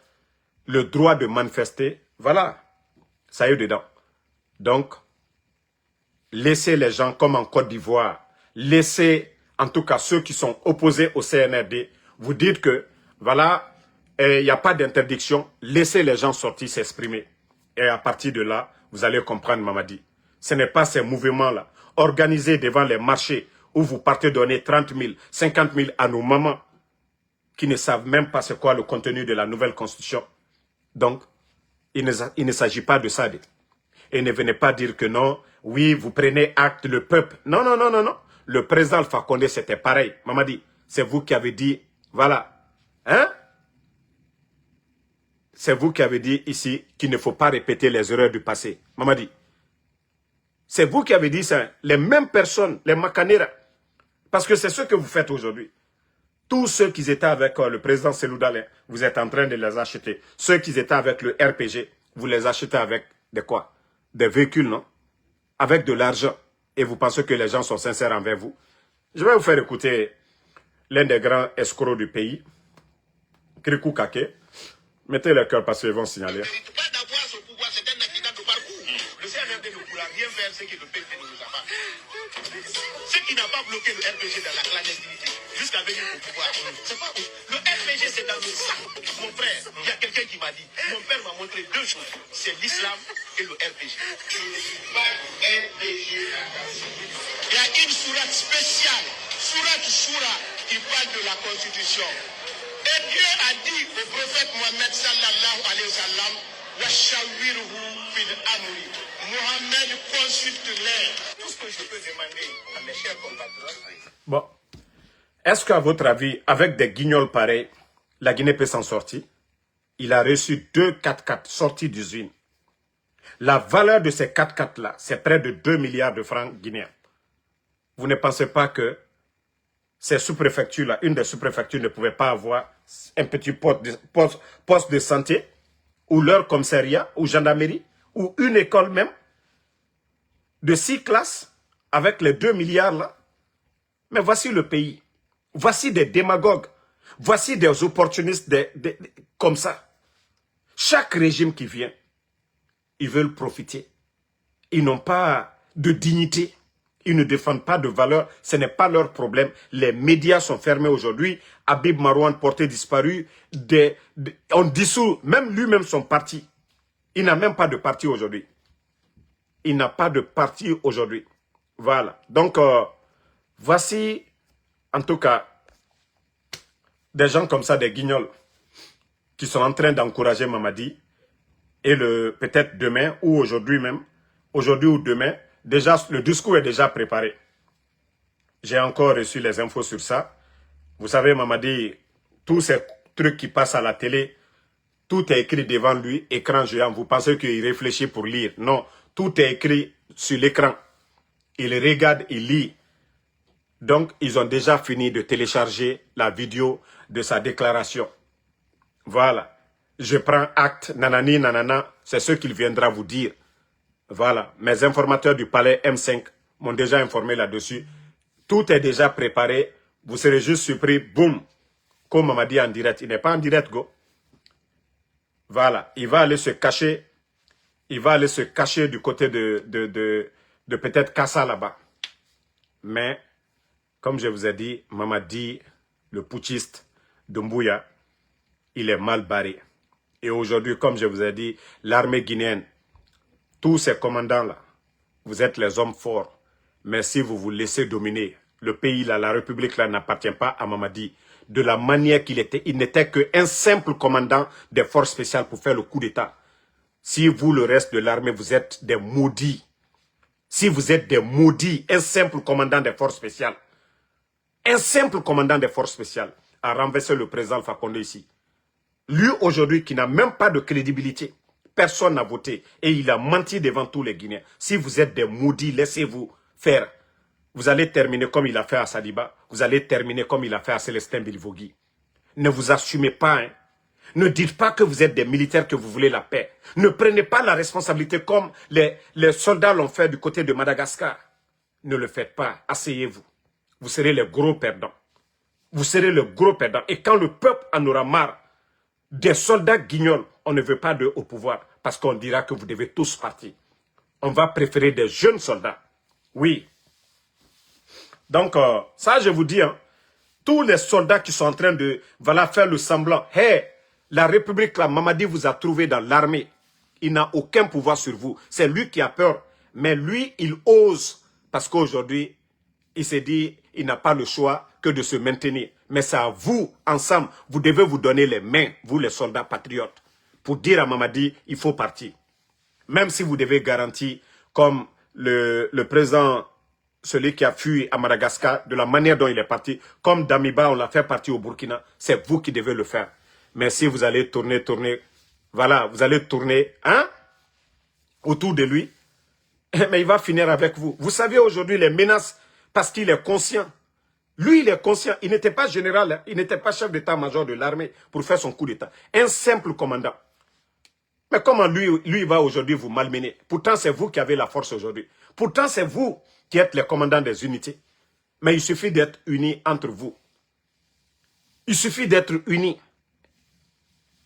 le droit de manifester, voilà, ça y est dedans. Donc, laissez les gens comme en Côte d'Ivoire, laissez en tout cas ceux qui sont opposés au CNRD, vous dites que, voilà, il n'y a pas d'interdiction, laissez les gens sortir s'exprimer. Et à partir de là, vous allez comprendre Mamadi. Ce n'est pas ces mouvements-là, organisés devant les marchés, où vous partez donner 30 000, 50 000 à nos mamans, qui ne savent même pas c'est quoi le contenu de la nouvelle constitution. Donc, il ne s'agit pas de ça. Et ne venez pas dire que non, oui, vous prenez acte, le peuple. Non, non, non, non, non. Le président Alpha Condé, c'était pareil. Mamadi, c'est vous qui avez dit, voilà. Hein? C'est vous qui avez dit ici qu'il ne faut pas répéter les erreurs du passé. Mamadi, c'est vous qui avez dit ça. Les mêmes personnes, les Makanera. Parce que c'est ce que vous faites aujourd'hui. Tous ceux qui étaient avec le président Seloudalin, vous êtes en train de les acheter. Ceux qui étaient avec le RPG, vous les achetez avec de quoi? Des véhicules, non? Avec de l'argent. Et vous pensez que les gens sont sincères envers vous? Je vais vous faire écouter l'un des grands escrocs du pays, Krikou Kake. Mettez le cœur parce qu'ils vont signaler. Ne mérite pas d'avoir ce pouvoir, c'est un accident de parcours. Le CNRD ne pourra rien faire, ce qui le PFN ne nous a pas. Ce qui n'a pas bloqué le RPG dans la clandestinité, jusqu'à venir au pouvoir. C'est pas où. Le RPG, c'est dans le sang. Mon frère, il y a quelqu'un qui m'a dit, mon père m'a montré deux choses. C'est l'islam et le RPG. Il y a une sourate spéciale, sourate Shura, qui parle de la Constitution. Et Dieu a dit au prophète Mohammed sallallahu alayhi wa sallam, Washawirhu fil amri. Mohammed consulte-les. Tout ce que je peux demander à mes chers compatriotes. Bon. Est-ce qu'à votre avis, avec des guignols pareils, la Guinée peut s'en sortir? Il a reçu 2 4x4 sortis d'usine. La valeur de ces 4x4-là, c'est près de 2 milliards de francs guinéens. Vous ne pensez pas que ces sous-préfectures-là, une des sous-préfectures ne pouvait pas avoir un petit poste de santé, ou leur commissariat, ou gendarmerie, ou une école même, de 6 classes, avec les 2 milliards-là? Mais voici le pays. Voici des démagogues. Voici des opportunistes comme ça. Chaque régime qui vient, ils veulent profiter. Ils n'ont pas de dignité. Ils ne défendent pas de valeurs. Ce n'est pas leur problème. Les médias sont fermés aujourd'hui. Habib Marouane, porté disparu. On dissout même lui-même son parti. Il n'a même pas de parti aujourd'hui. Il n'a pas de parti aujourd'hui. Voilà. Donc, voici, en tout cas, des gens comme ça, des guignols, qui sont en train d'encourager Mamadi. Et peut-être demain ou aujourd'hui même, aujourd'hui ou demain, déjà le discours est déjà préparé. J'ai encore reçu les infos sur ça. Vous savez, Mamadi, tous ces trucs qui passent à la télé, tout est écrit devant lui, écran géant. Vous pensez qu'il réfléchit pour lire? Non, Tout est écrit sur l'écran. Il regarde, il lit. Donc, ils ont déjà fini de télécharger la vidéo de sa déclaration. Voilà. Je prends acte, nanani, nanana. C'est ce qu'il viendra vous dire. Voilà. Mes informateurs du palais M5 m'ont déjà informé là-dessus. Tout est déjà préparé. Vous serez juste surpris. Boum. Comme on m'a dit en direct. Il n'est pas en direct, go. Voilà. Il va aller se cacher. Il va aller se cacher du côté de peut-être Kassa là-bas. Mais, comme je vous ai dit, Mamadi, le putschiste Doumbouya, il est mal barré. Et aujourd'hui, comme je vous ai dit, l'armée guinéenne, tous ces commandants-là, vous êtes les hommes forts. Mais si vous vous laissez dominer, le pays, là, la République, là, n'appartient pas à Mamadi. De la manière qu'il était, il n'était qu'un simple commandant des forces spéciales pour faire le coup d'État. Si vous, le reste de l'armée, vous êtes des maudits. Si vous êtes des maudits, un simple commandant des forces spéciales, un simple commandant des forces spéciales a renversé le président Alpha Condé ici. Lui, aujourd'hui, qui n'a même pas de crédibilité, personne n'a voté. Et il a menti devant tous les Guinéens. Si vous êtes des maudits, laissez-vous faire. Vous allez terminer comme il a fait à Sadiba. Vous allez terminer comme il a fait à Célestin Bilvogui. Ne vous assumez pas, hein. Ne dites pas que vous êtes des militaires, que vous voulez la paix. Ne prenez pas la responsabilité comme les soldats l'ont fait du côté de Madagascar. Ne le faites pas. Asseyez-vous. Vous serez les gros perdants. Vous serez le gros perdant. Et quand le peuple en aura marre des soldats guignols, on ne veut pas d'eux au pouvoir parce qu'on dira que vous devez tous partir. On va préférer des jeunes soldats. Oui. Donc, ça, je vous dis, hein, tous les soldats qui sont en train de faire le semblant. Hey, la République, là, Mamadi vous a trouvé dans l'armée. Il n'a aucun pouvoir sur vous. C'est lui qui a peur. Mais lui, il ose. Parce qu'aujourd'hui, il s'est dit, il n'a pas le choix que de se maintenir. Mais c'est à vous, ensemble, vous devez vous donner les mains, vous les soldats patriotes, pour dire à Mamadi, il faut partir. Même si vous devez garantir, comme le président, celui qui a fui à Madagascar, de la manière dont il est parti, comme Damiba, on l'a fait partir au Burkina, c'est vous qui devez le faire. Mais si vous allez tourner, voilà, vous allez tourner, hein, autour de lui, mais il va finir avec vous. Vous savez aujourd'hui les menaces, parce qu'il est conscient. Lui, il est conscient. Il n'était pas général, hein, il n'était pas chef d'état-major de l'armée pour faire son coup d'état. Un simple commandant. Mais comment lui va aujourd'hui vous malmener? Pourtant, c'est vous qui avez la force aujourd'hui. Pourtant, c'est vous qui êtes les commandants des unités. Mais il suffit d'être unis entre vous. Il suffit d'être unis.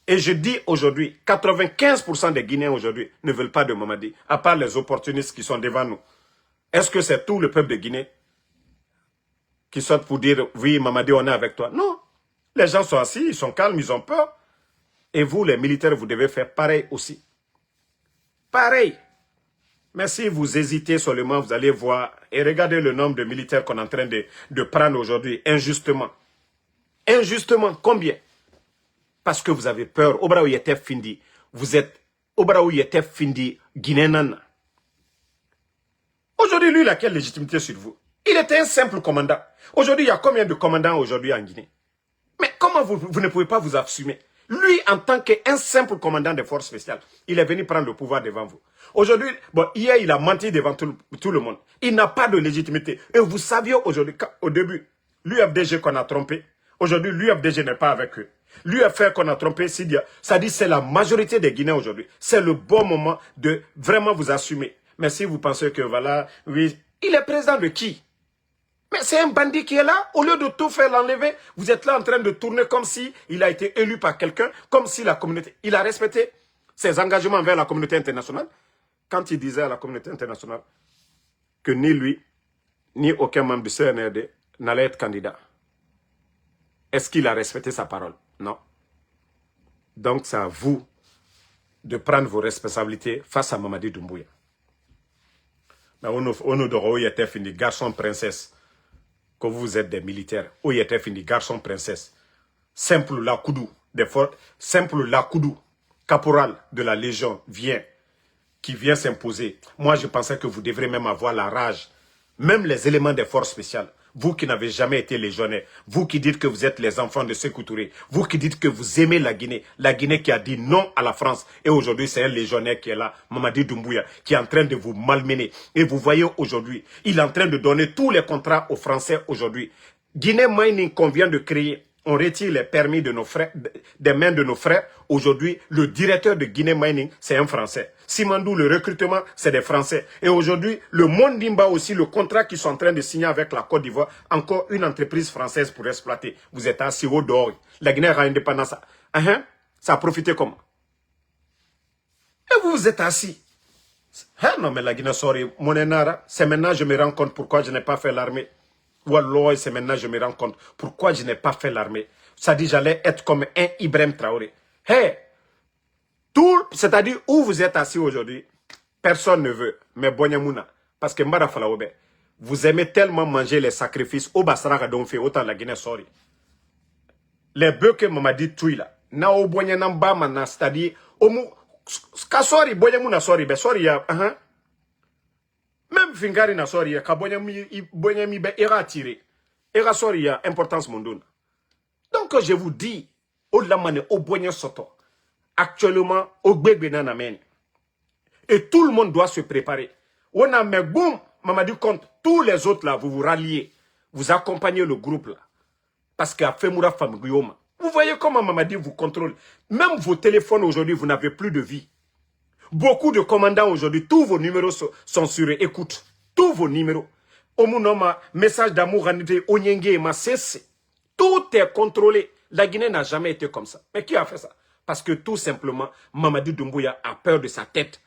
Et je dis aujourd'hui, 95% des Guinéens aujourd'hui ne veulent pas de Mamadi, à part les opportunistes qui sont devant nous. Est-ce que c'est tout le peuple de Guinée qui sortent pour dire, oui, Mamadi, on est avec toi? Non. Les gens sont assis, ils sont calmes, ils ont peur. Et vous, les militaires, vous devez faire pareil aussi. Pareil. Mais si vous hésitez seulement, vous allez voir, et regardez le nombre de militaires qu'on est en train de prendre aujourd'hui, injustement. Injustement, combien? Parce que vous avez peur. Obraou Yetef Findi, vous êtes Obraou Yetef Findi Guinéen. Aujourd'hui, lui, il a quelle légitimité sur vous? Il était un simple commandant. Aujourd'hui, il y a combien de commandants aujourd'hui en Guinée? Mais comment vous ne pouvez pas vous assumer? Lui, en tant qu'un simple commandant des forces spéciales, il est venu prendre le pouvoir devant vous. Aujourd'hui, bon, hier, il a menti devant tout le monde. Il n'a pas de légitimité. Et vous saviez aujourd'hui, au début, l'UFDG qu'on a trompé, aujourd'hui, l'UFDG n'est pas avec eux. L'UFR qu'on a trompé, ça dit c'est la majorité des Guinéens aujourd'hui. C'est le bon moment de vraiment vous assumer. Mais si vous pensez que voilà, oui, il est président de qui? Mais c'est un bandit qui est là. Au lieu de tout faire l'enlever, vous êtes là en train de tourner comme si il a été élu par quelqu'un, comme si la communauté, il a respecté ses engagements envers la communauté internationale. Quand il disait à la communauté internationale que ni lui, ni aucun membre du CNRD n'allait être candidat. Est-ce qu'il a respecté sa parole? Non. Donc c'est à vous de prendre vos responsabilités face à Mamadi Doumbouya. Mais on nous dira, il était fini, garçon, princesse. Que vous êtes des militaires. Où il était fini, garçon, princesse. Simple Lakoudou, simple Lakoudou, caporal de la Légion, qui vient s'imposer. Moi, je pensais que vous devrez même avoir la rage. Même les éléments des forces spéciales. Vous qui n'avez jamais été légionnaire. Vous qui dites que vous êtes les enfants de Sékou Touré. Vous qui dites que vous aimez la Guinée. La Guinée qui a dit non à la France. Et aujourd'hui, c'est un légionnaire qui est là, Mamadi Doumbouya, qui est en train de vous malmener. Et vous voyez aujourd'hui, il est en train de donner tous les contrats aux Français aujourd'hui. Guinée Mining qu'on vient de créer, on retire les permis de nos frères, des mains de nos frères. Aujourd'hui, le directeur de Guinée Mining, c'est un Français. Simandou, le recrutement, c'est des Français. Et aujourd'hui, le Mondimba aussi, le contrat qu'ils sont en train de signer avec la Côte d'Ivoire, encore une entreprise française pour exploiter. Vous êtes assis au dehors. La Guinée a indépendance. Ça a profité comment? Et vous, vous êtes assis. Non, mais la Guinée, sorry, mon enara, c'est maintenant que je me rends compte pourquoi je n'ai pas fait l'armée. Wallah, c'est maintenant que je me rends compte pourquoi je n'ai pas fait l'armée. Ça dit j'allais être comme un Ibrahim Traoré. Hey, c'est-à-dire où vous êtes assis aujourd'hui, personne ne veut. Mais Bonyamouna, parce que Mbara Falaoube, vous aimez tellement manger les sacrifices au Basara Donfe, autant la Guinée, sorry. Les bœufs que Mamadi Touy là, na au Bonyanamba mana, c'est-à-dire, au mou, sorry, Bonyamouna, sorry, ben sorry, ya, même Fingari na sorry, ya, ka Bonyami be ira tiré. Ira sorry, ya, importance mondouna. Donc, je vous dis, au Lamane, au Bonyan Soto, actuellement, au Gbegbenan Amen. Et tout le monde doit se préparer. On a mis boum, Mamadi compte, tous les autres là, vous vous ralliez, vous accompagnez le groupe là. Parce qu'à Femoura Famguyoma, vous voyez comment Mamadi vous contrôle. Même vos téléphones aujourd'hui, vous n'avez plus de vie. Beaucoup de commandants aujourd'hui, tous vos numéros sont sur écoute. Tous vos numéros. Omunoma, message d'amour, Onyenge, ma cesse. Tout est contrôlé. La Guinée n'a jamais été comme ça. Mais qui a fait ça? Parce que tout simplement, Mamadi Doumbouya a peur de sa tête.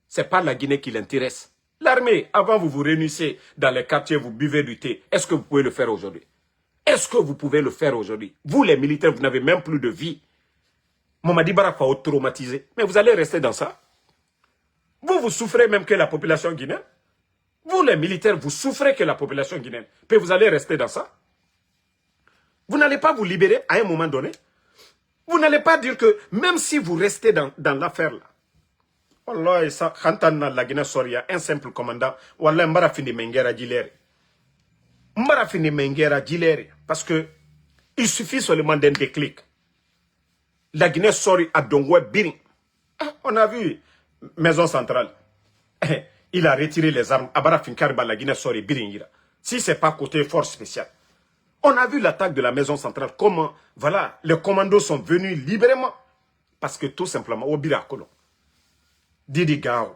C'est pas la Guinée qui l'intéresse. L'armée, avant vous vous réunissez dans les quartiers, vous buvez du thé. Est-ce que vous pouvez le faire aujourd'hui? Est-ce que vous pouvez le faire aujourd'hui? Vous les militaires, vous n'avez même plus de vie. Mamadi Barak va être traumatisé. Mais vous allez rester dans ça? Vous, vous souffrez même que la population guinéenne? Vous les militaires, vous souffrez que la population guinéenne. Puis vous allez rester dans ça? Vous n'allez pas vous libérer à un moment donné? Vous n'allez pas dire que même si vous restez dans l'affaire là, Wallah, ça, la Guinée Soria, un simple commandant, Wallah, Mbara fini Mengera Djilere. Mbara fini Mengera Djilere. Parce que il suffit seulement d'un déclic. La Guinée Soria a Dongwe Biring. On a vu Maison Centrale. Il a retiré les armes. Abara Finkarba, la Guinée Soria Biring. Si ce n'est pas côté force spéciale. On a vu l'attaque de la Maison Centrale. Comment, voilà, les commandos sont venus librement. Parce que tout simplement, au Birakolo. Didi Gao.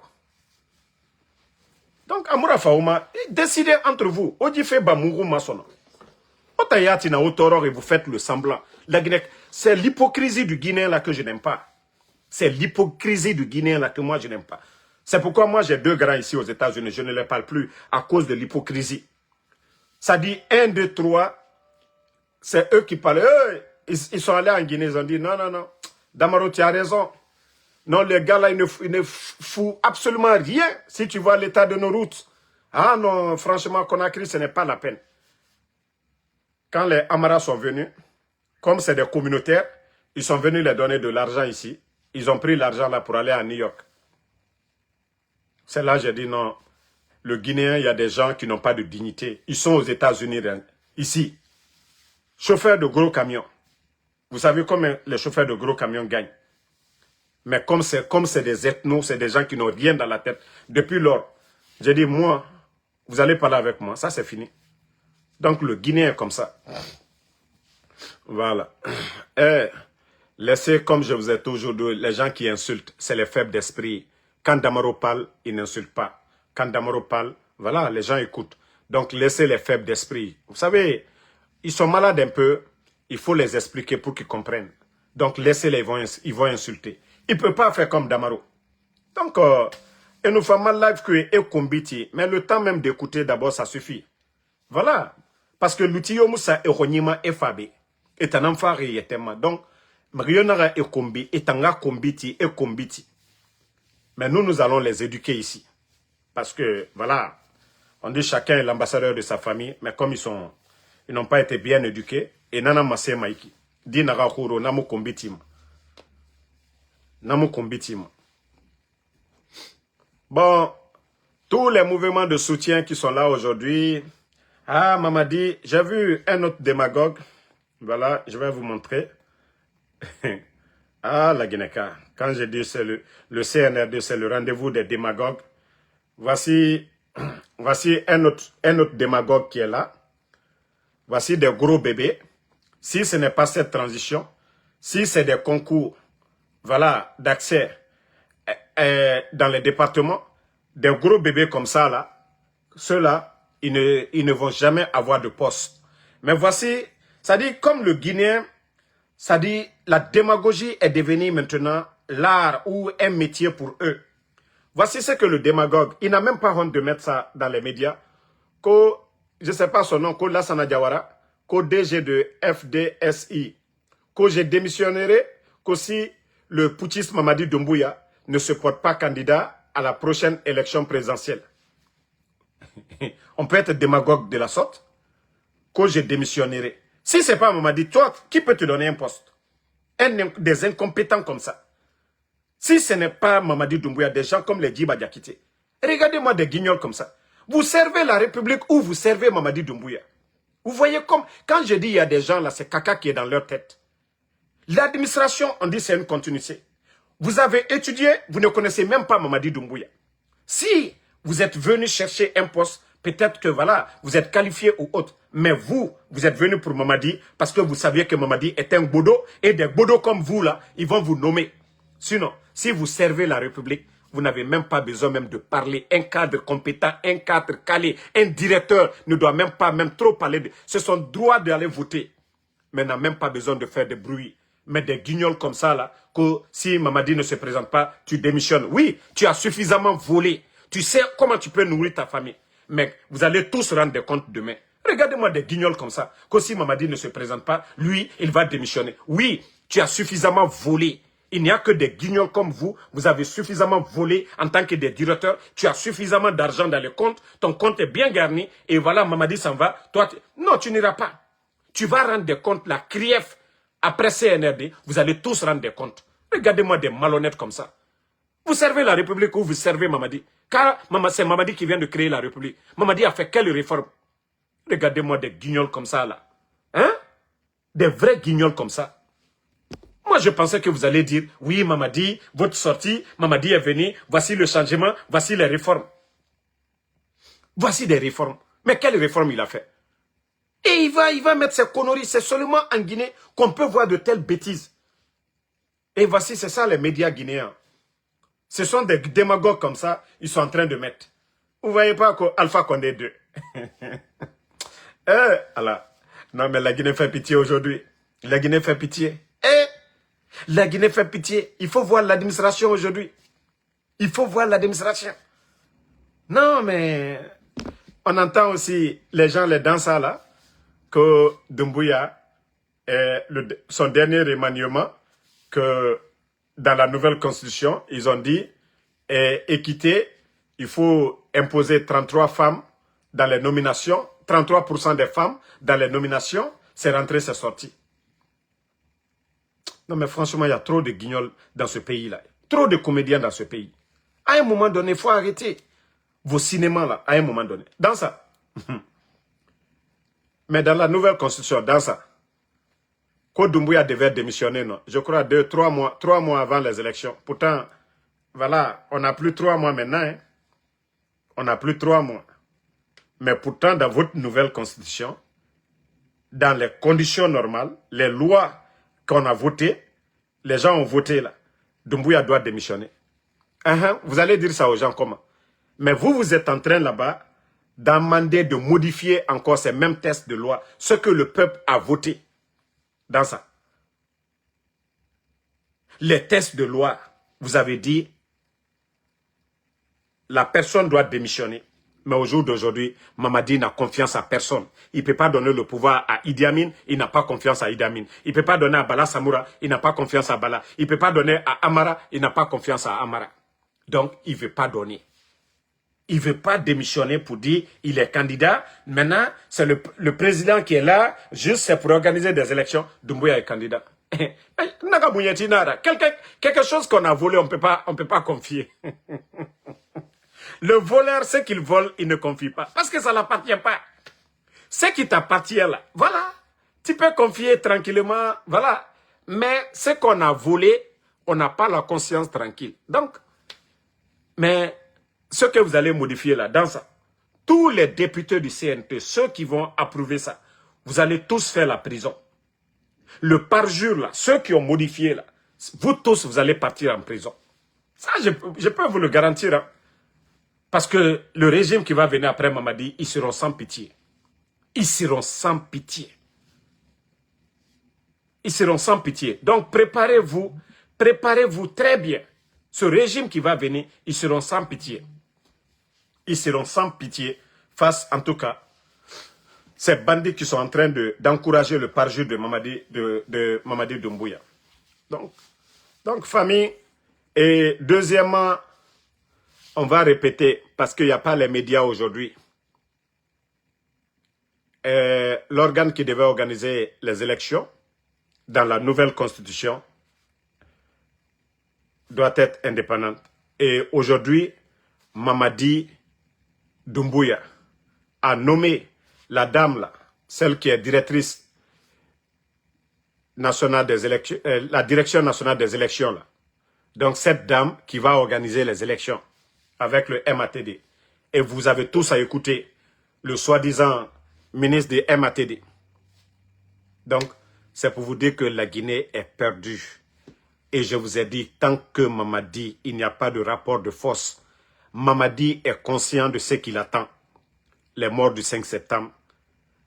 Donc, Amoura Faouma, décidez entre vous. Odife Bamourou Masono. Otayati na Otoror et vous faites le semblant. La Guinée, c'est l'hypocrisie du Guinéen là que je n'aime pas. C'est l'hypocrisie du Guinéen là que moi je n'aime pas. C'est pourquoi moi j'ai deux grands ici aux États-Unis. Je ne les parle plus à cause de l'hypocrisie. Ça dit 1, 2, 3. C'est eux qui parlent. Ils sont allés en Guinée, ils ont dit non, non, non. Damaro, tu as raison. Non, les gars là, ils ne foutent absolument rien si tu vois l'état de nos routes. Ah non, franchement, Conakry, ce n'est pas la peine. Quand les Amaras sont venus, comme c'est des communautaires, ils sont venus les donner de l'argent ici. Ils ont pris l'argent là pour aller à New York. C'est là que j'ai dit non. Le Guinéen, il y a des gens qui n'ont pas de dignité. Ils sont aux États-Unis, ici. Chauffeurs de gros camions. Vous savez combien les chauffeurs de gros camions gagnent? Mais comme c'est des ethnos, c'est des gens qui n'ont rien dans la tête. Depuis lors, j'ai dit, moi, vous allez parler avec moi. Ça, c'est fini. Donc, le Guinéen est comme ça. Voilà. Et laissez, comme je vous ai toujours dit, les gens qui insultent, c'est les faibles d'esprit. Quand Damaro parle, il n'insulte pas. Quand Damaro parle, voilà, les gens écoutent. Donc, laissez les faibles d'esprit. Vous savez, ils sont malades un peu. Il faut les expliquer pour qu'ils comprennent. Donc, laissez-les, ils vont insulter. Il ne peut pas faire comme Damaro. Donc, il nous fait mal live que et combiti. Mais le temps même d'écouter d'abord, ça suffit. Voilà. Parce que l'outil Moussa est ronima et fabé. Et un enfant est tellement. Donc, Marionara et combi, et tanga combiti et combiti. Mais nous allons les éduquer ici. Parce que, voilà, on dit chacun est l'ambassadeur de sa famille. Mais comme ils n'ont pas été bien éduqués, et nana masse maiki. Di naga kuro, namu kombitima. Namu kombitima. Bon, tous les mouvements de soutien qui sont là aujourd'hui, Ah, Mamadi, j'ai vu un autre démagogue. Voilà, je vais vous montrer. Ah, la Guinée-Ca. Quand j'ai dit c'est le CNRD, c'est le rendez-vous des démagogues. Voici, voici un autre démagogue qui est là. Voici des gros bébés. Si ce n'est pas cette transition, si c'est des concours, voilà, d'accès dans les départements, des gros bébés comme ça, là, ceux-là, ils ne vont jamais avoir de poste. Mais voici, ça dit, comme le Guinéen, ça dit, la démagogie est devenue maintenant l'art ou un métier pour eux. Voici ce que le démagogue, il n'a même pas honte de mettre ça dans les médias, que, je ne sais pas son nom, que Lassana Diawara, qu'au DG de FDSI, que je démissionnerai, qu'aussi le putschiste Mamadi Doumbouya ne se porte pas candidat à la prochaine élection présidentielle. On peut être démagogue de la sorte, que je démissionnerai. Si ce n'est pas Mamadi, toi, qui peut te donner un poste? Des incompétents comme ça. Si ce n'est pas Mamadi Doumbouya, des gens comme les Djiba Diakité, regardez-moi des guignols comme ça. Vous servez la République ou vous servez Mamadi Doumbouya? Vous voyez comme, quand je dis il y a des gens là, c'est caca qui est dans leur tête. L'administration, on dit c'est une continuité. Vous avez étudié, vous ne connaissez même pas Mamadi Doumbouya. Si vous êtes venu chercher un poste, peut-être que voilà, vous êtes qualifié ou autre. Mais vous êtes venu pour Mamadi parce que vous saviez que Mamadi est un bodo et des bodos comme vous là, ils vont vous nommer. Sinon, si vous servez la République, vous n'avez même pas besoin même de parler. Un cadre compétent, un cadre calé, un directeur ne doit même pas trop parler. C'est son droit d'aller voter. Mais n'a même pas besoin de faire des bruits. Mais des guignols comme ça, là, que si Mamadi ne se présente pas, tu démissionnes. Oui, tu as suffisamment volé. Tu sais comment tu peux nourrir ta famille. Mais vous allez tous rendre compte demain. Regardez-moi des guignols comme ça. Que si Mamadi ne se présente pas, lui, il va démissionner. Oui, tu as suffisamment volé. Il n'y a que des guignols comme vous. Vous avez suffisamment volé en tant que des directeurs. Tu as suffisamment d'argent dans le compte. Ton compte est bien garni. Et voilà, Mamadi s'en va. Toi, non, tu n'iras pas. Tu vas rendre des comptes, la CRIEF, après CNRD, vous allez tous rendre des comptes. Regardez-moi des malhonnêtes comme ça. Vous servez la République ou vous servez Mamadi? Car c'est Mamadi qui vient de créer la République. Mamadi a fait quelle réforme? Regardez-moi des guignols comme ça, là. Hein? Des vrais guignols comme ça. Moi, je pensais que vous allez dire, oui, Mamadi, votre sortie, Mamadi est venu, voici le changement, voici les réformes. Voici des réformes. Mais quelle réforme il a fait? Et il va mettre ses conneries. C'est seulement en Guinée qu'on peut voir de telles bêtises. Et voici, c'est ça les médias guinéens. Ce sont des démagogues comme ça, ils sont en train de mettre. Vous voyez pas qu'Alpha Condé 2. Alors, non mais la Guinée fait pitié aujourd'hui. La Guinée fait pitié. La Guinée fait pitié. Il faut voir l'administration aujourd'hui. Il faut voir l'administration. Non mais, on entend aussi les gens, les danseurs là, que Doumbouya, son dernier remaniement, que dans la nouvelle constitution, ils ont dit, équité, il faut imposer 33 femmes dans les nominations, 33% des femmes dans les nominations, c'est rentré, c'est sorti. Non mais franchement, il y a trop de guignols dans ce pays-là. Trop de comédiens dans ce pays. À un moment donné, il faut arrêter vos cinémas là, à un moment donné. Dans ça. Mais dans la nouvelle constitution, dans ça, quand Doumbouya devait démissionner, non, je crois 3 mois avant les élections. Pourtant, voilà, on n'a plus 3 mois maintenant. Hein. On n'a plus 3 mois. Mais pourtant, dans votre nouvelle constitution, dans les conditions normales, les lois qu'on a votées, les gens ont voté là, Doumbouya doit démissionner. Vous allez dire ça aux gens comment? Mais vous êtes en train là-bas d'amender, de modifier encore ces mêmes textes de loi, ce que le peuple a voté dans ça. Les textes de loi, vous avez dit, la personne doit démissionner. Mais au jour d'aujourd'hui, Mamadi n'a confiance à personne. Il ne peut pas donner le pouvoir à Idi Amin, il n'a pas confiance à Idi Amin. Il ne peut pas donner à Bala Samoura, il n'a pas confiance à Bala. Il ne peut pas donner à Amara, il n'a pas confiance à Amara. Donc, il ne veut pas donner. Il ne veut pas démissionner pour dire il est candidat. Maintenant, c'est le président qui est là, juste c'est pour organiser des élections. Doumbouya est candidat. Quelque chose qu'on a volé, on ne peut pas confier. Le voleur, ce qu'il vole, il ne confie pas. Parce que ça ne l'appartient pas. Ce qui t'appartient là, voilà. Tu peux confier tranquillement, voilà. Mais ce qu'on a volé, on n'a pas la conscience tranquille. Donc, mais ce que vous allez modifier là, dans ça, tous les députés du CNT, ceux qui vont approuver ça, vous allez tous faire la prison. Le parjure là, ceux qui ont modifié là, vous tous, vous allez partir en prison. Ça, je peux vous le garantir. Hein. Parce que le régime qui va venir après Mamadi, ils seront sans pitié. Ils seront sans pitié. Ils seront sans pitié. Donc, préparez-vous très bien. Ce régime qui va venir, ils seront sans pitié. Ils seront sans pitié face, en tout cas, ces bandits qui sont en train d'encourager le parjure de Mamadi Doumbouya. Donc, famille, et deuxièmement, on va répéter, parce qu'il n'y a pas les médias aujourd'hui, l'organe qui devait organiser les élections dans la nouvelle constitution doit être indépendante. Et aujourd'hui, Mamadi Doumbouya a nommé la dame là, celle qui est directrice nationale des élections, la direction nationale des élections là. Donc cette dame qui va organiser les élections avec le MATD. Et vous avez tous à écouter le soi-disant ministre du MATD. Donc, c'est pour vous dire que la Guinée est perdue. Et je vous ai dit, tant que Mamadi, il n'y a pas de rapport de force, Mamadi est conscient de ce qu'il attend. Les morts du 5 septembre,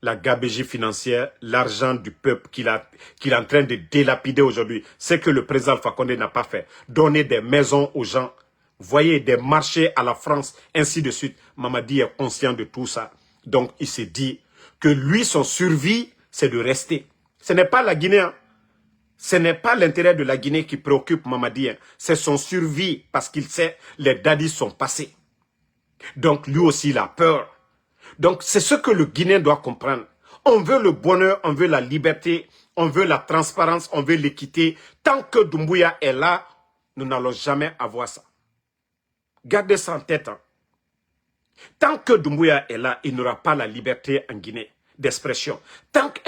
la gabegie financière, l'argent du peuple qu'il est en train de délapider aujourd'hui. Ce que le président Alpha Condé n'a pas fait. Donner des maisons aux gens, voyez, des marchés à la France, ainsi de suite. Mamadi est conscient de tout ça. Donc, il s'est dit que lui, son survie, c'est de rester. Ce n'est pas la Guinée, hein. Ce n'est pas l'intérêt de la Guinée qui préoccupe Mamadi. Hein. C'est son survie, parce qu'il sait les daddies sont passés. Donc, lui aussi, il a peur. Donc, c'est ce que le Guinéen doit comprendre. On veut le bonheur, on veut la liberté, on veut la transparence, on veut l'équité. Tant que Doumbouya est là, nous n'allons jamais avoir ça. Gardez ça en tête. Hein. Tant que Doumbouya est là, il n'aura pas la liberté en Guinée d'expression.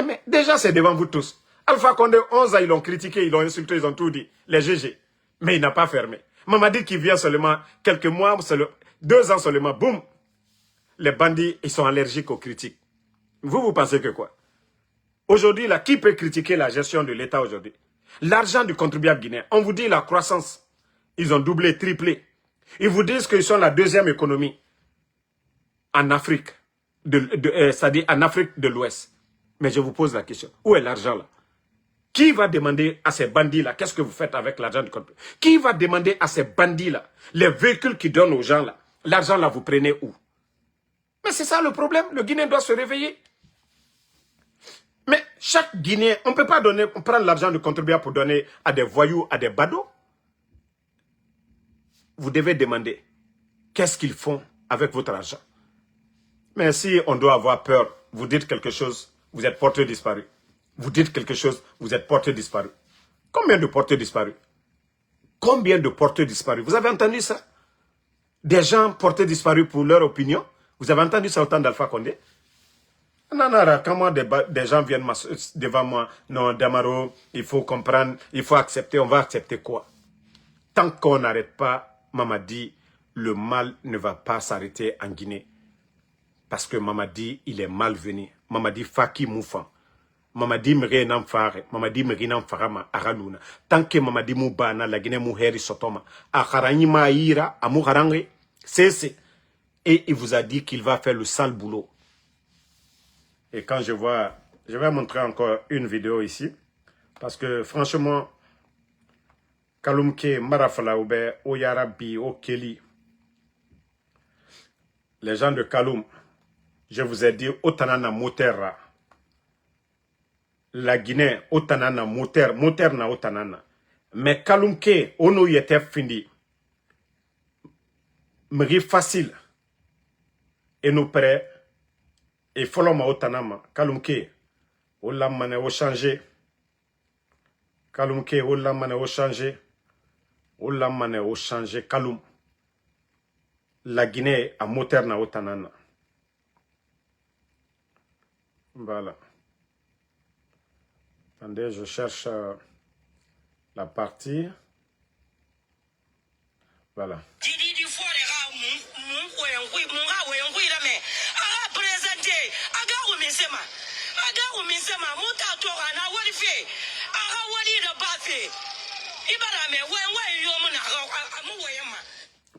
Mais déjà, c'est devant vous tous. Alpha Condé, 11 ans, ils l'ont critiqué, ils l'ont insulté, ils ont tout dit. Les GG. Mais il n'a pas fermé. Mamadi qui vient seulement quelques mois, 2 ans seulement, boum. Les bandits, ils sont allergiques aux critiques. Vous pensez que quoi? Aujourd'hui, là, qui peut critiquer la gestion de l'État aujourd'hui? L'argent du contribuable guinéen. On vous dit la croissance. Ils ont doublé, triplé. Ils vous disent qu'ils sont la deuxième économie en Afrique. C'est-à-dire en Afrique de l'Ouest. Mais je vous pose la question. Où est l'argent là? Qui va demander à ces bandits-là, qu'est-ce que vous faites avec l'argent du contribuable? Qui va demander à ces bandits-là, les véhicules qu'ils donnent aux gens là, l'argent là, vous prenez où? Mais c'est ça le problème. Le Guinéen doit se réveiller. Mais chaque Guinéen, on ne peut pas prendre l'argent du contribuable pour donner à des voyous, à des badauds. Vous devez demander qu'est-ce qu'ils font avec votre argent. Mais si on doit avoir peur, vous dites quelque chose, vous êtes porté disparu. Vous dites quelque chose, vous êtes porté disparu. Combien de portés disparus? Combien de portés disparus? Vous avez entendu ça? Des gens portés disparus pour leur opinion? Vous avez entendu ça au temps d'Alpha Condé? Non, comment des gens viennent devant moi? Non, Damaro, il faut comprendre, il faut accepter. On va accepter quoi? Tant qu'on n'arrête pas, Mamadi, le mal ne va pas s'arrêter en Guinée. Parce que Mamadi, il est malvenu. Mamadi Faki Moufan. Mamadi Mrenam Fare. Mamadi Mrenam Farama Araluna. Tant que Mamadi Moubana, la Guinée Mouheri Sotoma. Akharanyima Ira, Amouharangre, c'est. Et il vous a dit qu'il va faire le sale boulot. Et quand je vais montrer encore une vidéo ici. Parce que franchement, Kaloumke, Marafalaoube, Oyarabi, Okeli, les gens de Kaloum, je vous ai dit, Otanana Motera. La Guinée, Otanana Moterna Otanana. Mais Kaloumke, Ono Yete Findi, Mri facile. Et nous prêts. Et Foloma Otanama, Kaloumke, Olamane o changé. Kaloumke, Olamane o changé. Olamane o changé, Kaloum. La Guinée a Moterna Otanana. Voilà. Attendez, je cherche la partie. Voilà.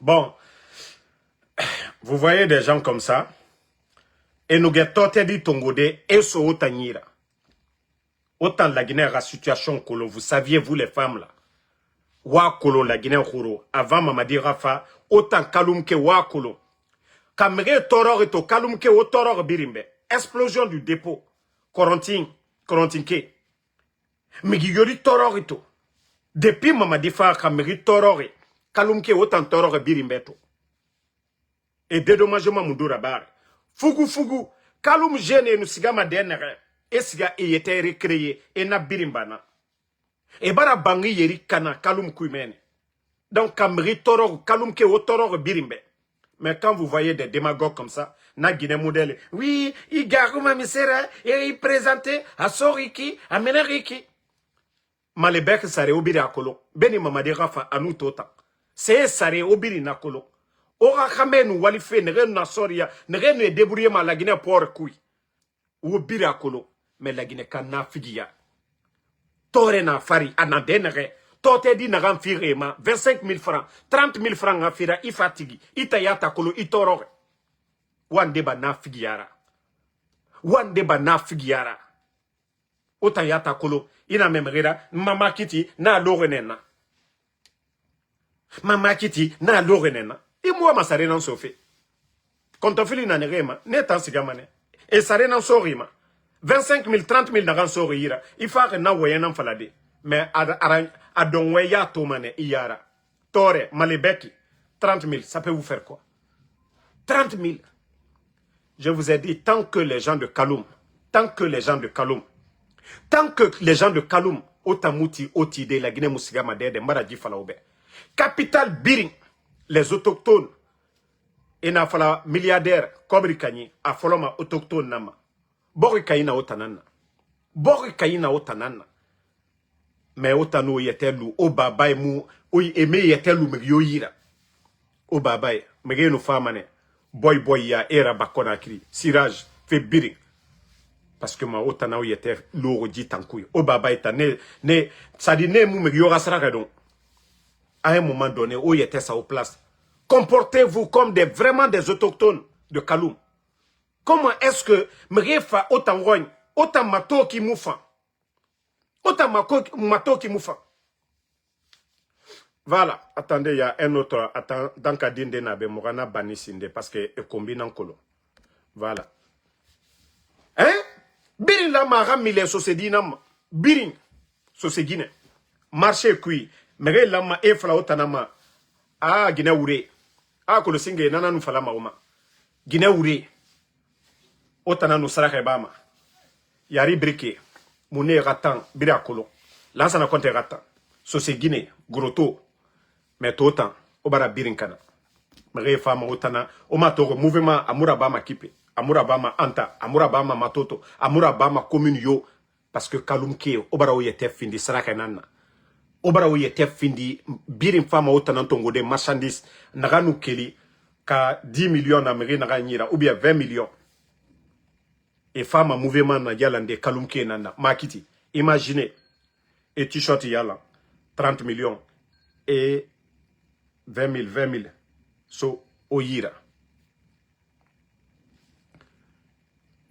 Bon, vous voyez des gens comme ça, et nous guettons dit Tongode et so otanyira. Autant la Guinée la situation que vous saviez, vous les femmes là. Wakolo la Guinée Khoro, avant Mamadi Rafa, autant Kalumke Wakolo. Kamere Toror et to Kalumke o Toror Birimbe. Explosion du dépôt. Korontinke. Migigori Toror et to. Depuis Mamadi Fa, Kamere Toror et Kalumke autant Toror Birimbe to. Et dédommagement Moudoura Bar. Fugu, Kalum Gene nous sigama denere. Et siga y était recréé et na birimbana. Et bara bangi yeri kana Kalum Kuimene. Donc Kamri Toror, Kalum ke o Toror Birimbe. Mais quand vous voyez des démagogues comme ça, na Guinée modèle, oui, il garuma misera et il présentait à Soriki, à Meneriki. Malebek sare obiri akolo. Beni Mamadi Rafa anu tota. C'est sare obiri nakolo. Ora kamenu walife neren na soria, neren ne débrouiller ma la Guinée pour kui. Ou obiri akolo. Mais la Guinée kan na figia. Tore na fari anadenere. Tote di nagan firema 25 000 francs, 30 000 francs na fira ifatigi. Itayata kolo itorore. Wandeba na figiara. Wandeba na figiara. Otayata kolo ina memrera mama kiti na lorenena. Mama kiti na lorenena. Imwa masare nan sofe. Kontofili na nerema netan sigamane. E sare nan sorima. 25 000, 30 000 nagan sorira. Ifa na wayenan falade. Mais adonwe ya tomane iyara. Tore, malebeki. 30 000, ça peut vous faire quoi? 30 000. Je vous ai dit, tant que les gens de Kaloum, Otamuti, Otide, la Guinée Moussiga Madede, Maradji Falaoube. Capital Biring, les autochtones. Et na fala milliardaire, Kobri Kanyi, a foloma autochtone nama. Bori Kayina Otanana. Bori Kayina Otanana. Mais otano yetelu o babay mu o eme yetelu megyo yira o babay mege no famane boy ya era bakona kri sirage fait biri parce que ma otana yeter loro dit tankuy o babay ta ne ça dit ne mu megyo rasra donc à un moment donné o yeter ça au place. Comportez-vous comme vraiment des autochtones de Kaloum. Comment est-ce que mege fa autant rogne autant mato ki moufa. Voilà, attendez, il y a un autre. Attends, dans Kadinde Nabe Morana Banisinde, parce que je combine en colo. Voilà. Hein? Birin la mara mille sosedinam. Birin, sosedine. Marché kui. Mere lama efla otanama. Ah, Guinée ouré. Ah, kolosinge nana nou falama oma. Guinée ouré. Otana nou sarakebama. Yari briquet. Mouné ratan, bira kolo. Lansana konte ratan. Sose Guinée, groto. Mais tout autant, obara birinkana. Mre fama otana, omatoro mouvement amurabama kipe. Amurabama anta, amurabama matoto, amurabama commune yo. Parce que Kaloum keo, obara oyete findi sarakanana. Obara oyete findi, birin fama otana tongo de marchandise. Naganu keli, ka 10 millions na mre naganyira, ou bien 20 millions. Et femme mouvement na yalande Kalumke nana makiti. Imaginez. Et t-shirt yala 30 millions et 20 000 so oyira.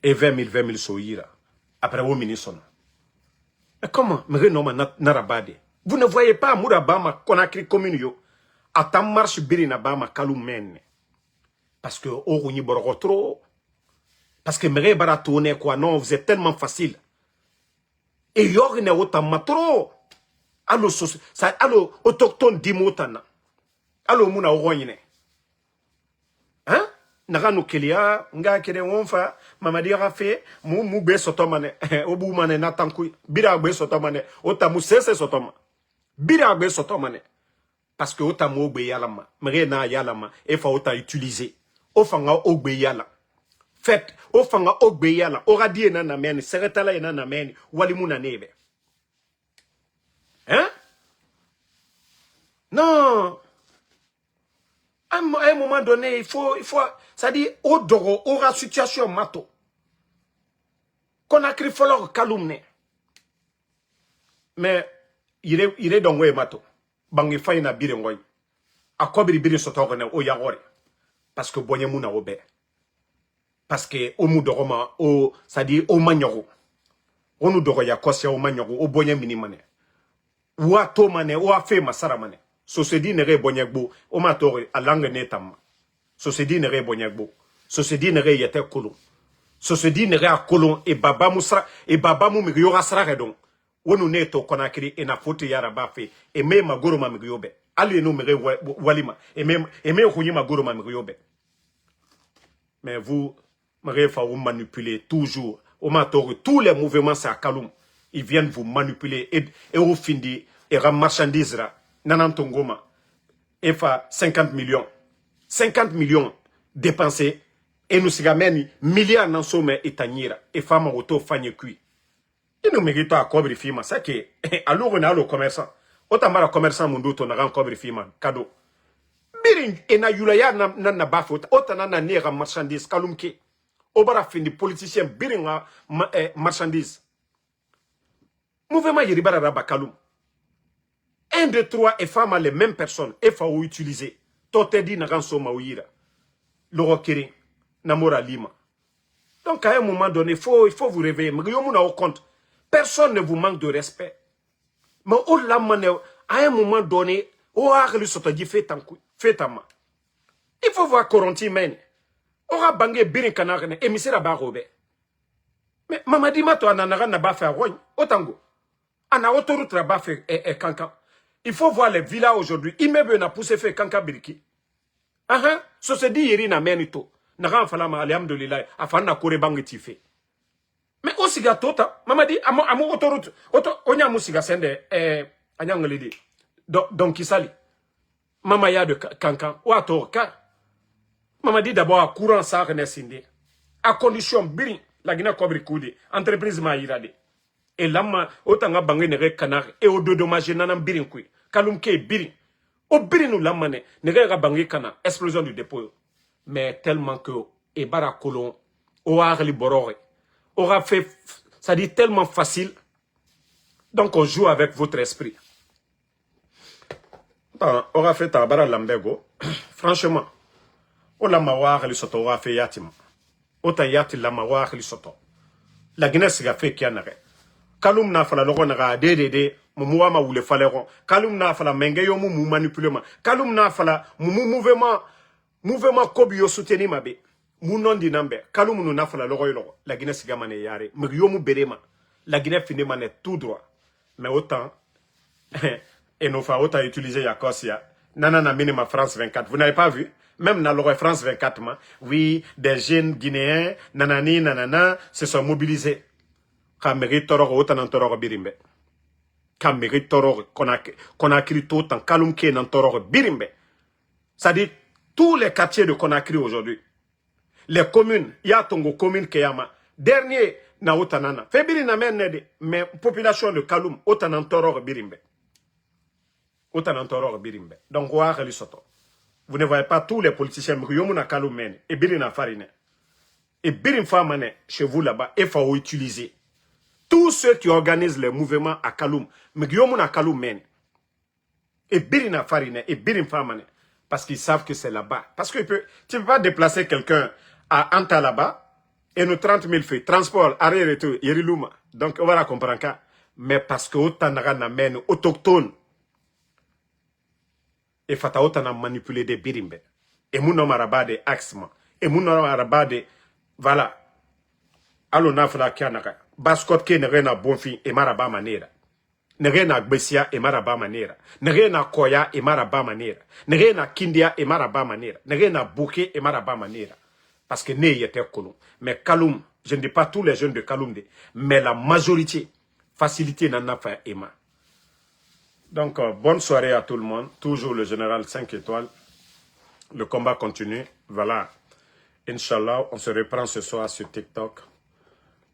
Et 20 000 so oyira. Après au ministre. Mais comment me renoma narabade? Vous ne voyez pas Mourabama Konakri commune yo. Atam marche birina bama Kaloum. Parce que Oruni Borotro. Parce que Mère Baratone, quoi, non, vous êtes tellement facile. Et Yorine autant matro. Allo, allo, autochtone dimotana. Allo, mouna oroyine. Hein? Nagano kelia, nga kere wonfa, mamadi rafe, mou be sotomane, obu mane natankou, bira be sotomane, otamu sese sotoma. Bira be sotomane. Parce que otamu ogbe yalama, Mère na yalama, et fa ota utiliser. Ofanga ogbe yala. Faites, au fanga ogbeyala, oradi ena na meni, seretala ena na meni, walimuna nebe. Hein? Non. À un moment donné, il faut, ça dit, au doro, aura situation mato. Qu'on a crié follow kalumne. Mais, il est dans le mato. Bangi faille na bire ngoy. A kobiri bire sotogone o yagore. Parce que bonye muna obe. Parce que o mudoroma o ça dit o manyoro. O nu doro ya kosia o manyoro o bonye minimane. Wa to mane o afe masara mane. So se di nere bonye gbo o matore a langue netam. So se di nere bonye gbo. So se di nere yete kolon. So se di nere a kolon e baba musra e baba mu mi yora sra redon. Wonu neto konakiri e na foto yara bafe e me magoro ma mi yobe. Ali no mere walima et me khonyi magoro ma mi yobe. Mais vous, vous manipulez toujours. Tous les mouvements, c'est à Kaloum. Ils viennent vous manipuler. Et au fin de la marchandise, Nanantongoma, et 50 millions. 50 millions dépensés. Et nous sommes milliards dans somme et tanyira. Et femmes auto fanye kui. Et nous méritons à cobre fima. C'est que, alors on a le commerçant. Autant le commerçant, mon doute, on a un cobre fima. Cadeau. Biring ena yulaya na bafot otana na nera marchandise kalumke obara findi politicien biringa marchandise mouvement yiribara raba kalum 1 2 3 et femmes les mêmes personnes et faut utiliser totedi na ganso mawira loro kiri namora lima. Donc à un moment donné il faut vous réveiller mais yo muna au compte personne ne vous manque de respect mais au la à un moment donné o agli sotoji fetama. Il faut voir Coronti men. Ora bangé birin kanarene émissaire ba robé. Mais mamadi mato ananara na ba faire rogne otango. Ana autoroute ba faire kankan. Il faut voir les villas aujourd'hui. Immeuble na poussé fait kanka biriki. Aha, so se di yeri na menito. Na ran fala ma alhamdulillah afan na kore bangi tife. Mais aussi ga tota mamadi amo autoroute onya musiga sende anyanglidi. Donc kisali. Mama ya de kankan ou à torka. Maman dit d'abord à courant ça renesinde. À condition birin la Guinée cobri koudi entreprise ma irade. Et là otanga bangé ne canard et au dédommagé nanam birin kui. Kalumke birin. Au birin nous lamane ne ga bangé kana explosion du dépôt. Mais tellement que et barakolon au arli borore aura fait ça dit tellement facile. Donc on joue avec votre esprit. On a fait Tabara Lambego. Franchement, on l'a mawar li soto on a fait yatim. Ota yati la mawar li soto. La Guinée s'est fait qui en a. Kaloum na fala logo na dédé muwa ma wule falero. Kaloum na fala mengeyo mu manipulement. Kaloum na fala mouvement kobi yo soutenu mabe. Mu non di nambe. Kaloum nu na fala logo logo. La Guinée s'est gamane yare. Mugyo mu berema. La Guinée finit mané tout droit. Mais autant et nos femmes ont utilisé Yakosia. Nanana minima France 24. Vous n'avez pas vu? Même dans le France 24, oui, des jeunes Guinéens, nanani, nanana, se sont mobilisés. Kameri Tororo, autant Tororo Birimbe. Kameri Tororo, qu'on a écrit tout en Kalumke dans Tororo Birimbe. Ça dit, tous les quartiers de Conakry aujourd'hui, les communes, il y a Tongo commune Keyama, dernier, na Otanana. Fébiri na mais population de Kaloum, autant Tororo Birimbe. Donc, vous ne voyez pas tous les politiciens et Birina Farine. Et Birin Famane, chez vous là-bas, il faut utiliser. Tous ceux qui organisent les mouvements à Kaloum, Mugiyomuna Kaloum men. Et Birina Farine, et Birin Famane. Parce qu'ils savent que c'est là-bas. Parce que tu ne peux pas déplacer quelqu'un à Anta là-bas, et nous 30 000 faits, transport, arrêt, retour, Yeriluma. Donc, on va la comprendre. Mais parce que autant de autochtones, et fataota na manipuler des birimbe. Et mon nom arabe de axement. Et mon nom arabe de, voilà. Allo na fala kianaka. Baskot ke nere na bonfin et maraba manera. Nere na gbesia et maraba manera. Nere na koya et maraba manera. Nere na kindia et maraba manera. Nere na bouquet et maraba manera. Parce que ne yete kolon. Mais Kaloum, je ne dis pas tous les jeunes de Kaloum, mais la majorité, facilité n'a pas Emma. Donc, bonne soirée à tout le monde. Toujours le général 5 étoiles. Le combat continue. Voilà. Inch'Allah, on se reprend ce soir sur TikTok.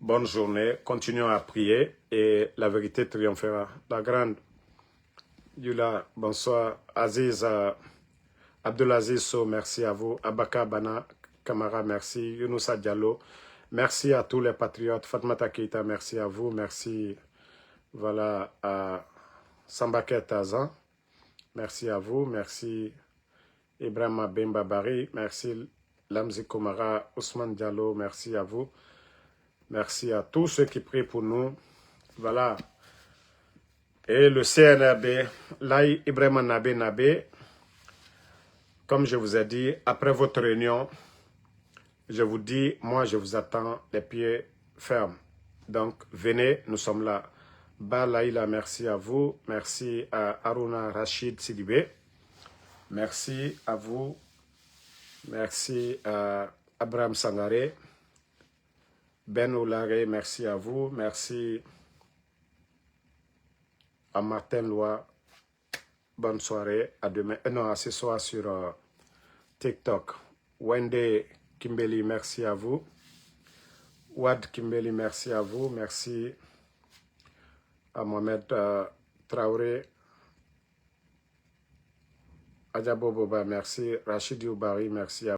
Bonne journée. Continuons à prier et la vérité triomphera. La grande Yula, bonsoir. Aziz, Abdelaziz So, merci à vous. Abaka Bana Kamara, merci. Younousa Diallo, merci à tous les patriotes. Fatmata Keita, merci à vous. Merci, voilà, à Sambaket Tazan, merci à vous. Merci Ibrahima Bembabari, merci Lamzi Komara, Ousmane Diallo, merci à vous. Merci à tous ceux qui prient pour nous. Voilà. Et le CNRD, Laï Ibrahima Nabé, comme je vous ai dit, après votre réunion, je vous dis, moi je vous attends les pieds fermes. Donc venez, nous sommes là. Balaïla, merci à vous. Merci à Aruna Rachid Sidibé. Merci à vous. Merci à Abraham Sangaré. Ben Oulare, merci à vous. Merci à Martin Lois. Bonne soirée. À demain. Non, à ce soir sur TikTok. Wende Kimbeli, merci à vous. Wad Kimbeli, merci à vous. Merci à Mohamed Traoré. Adjabo Boba, merci. Rachid Youbari, merci à vous.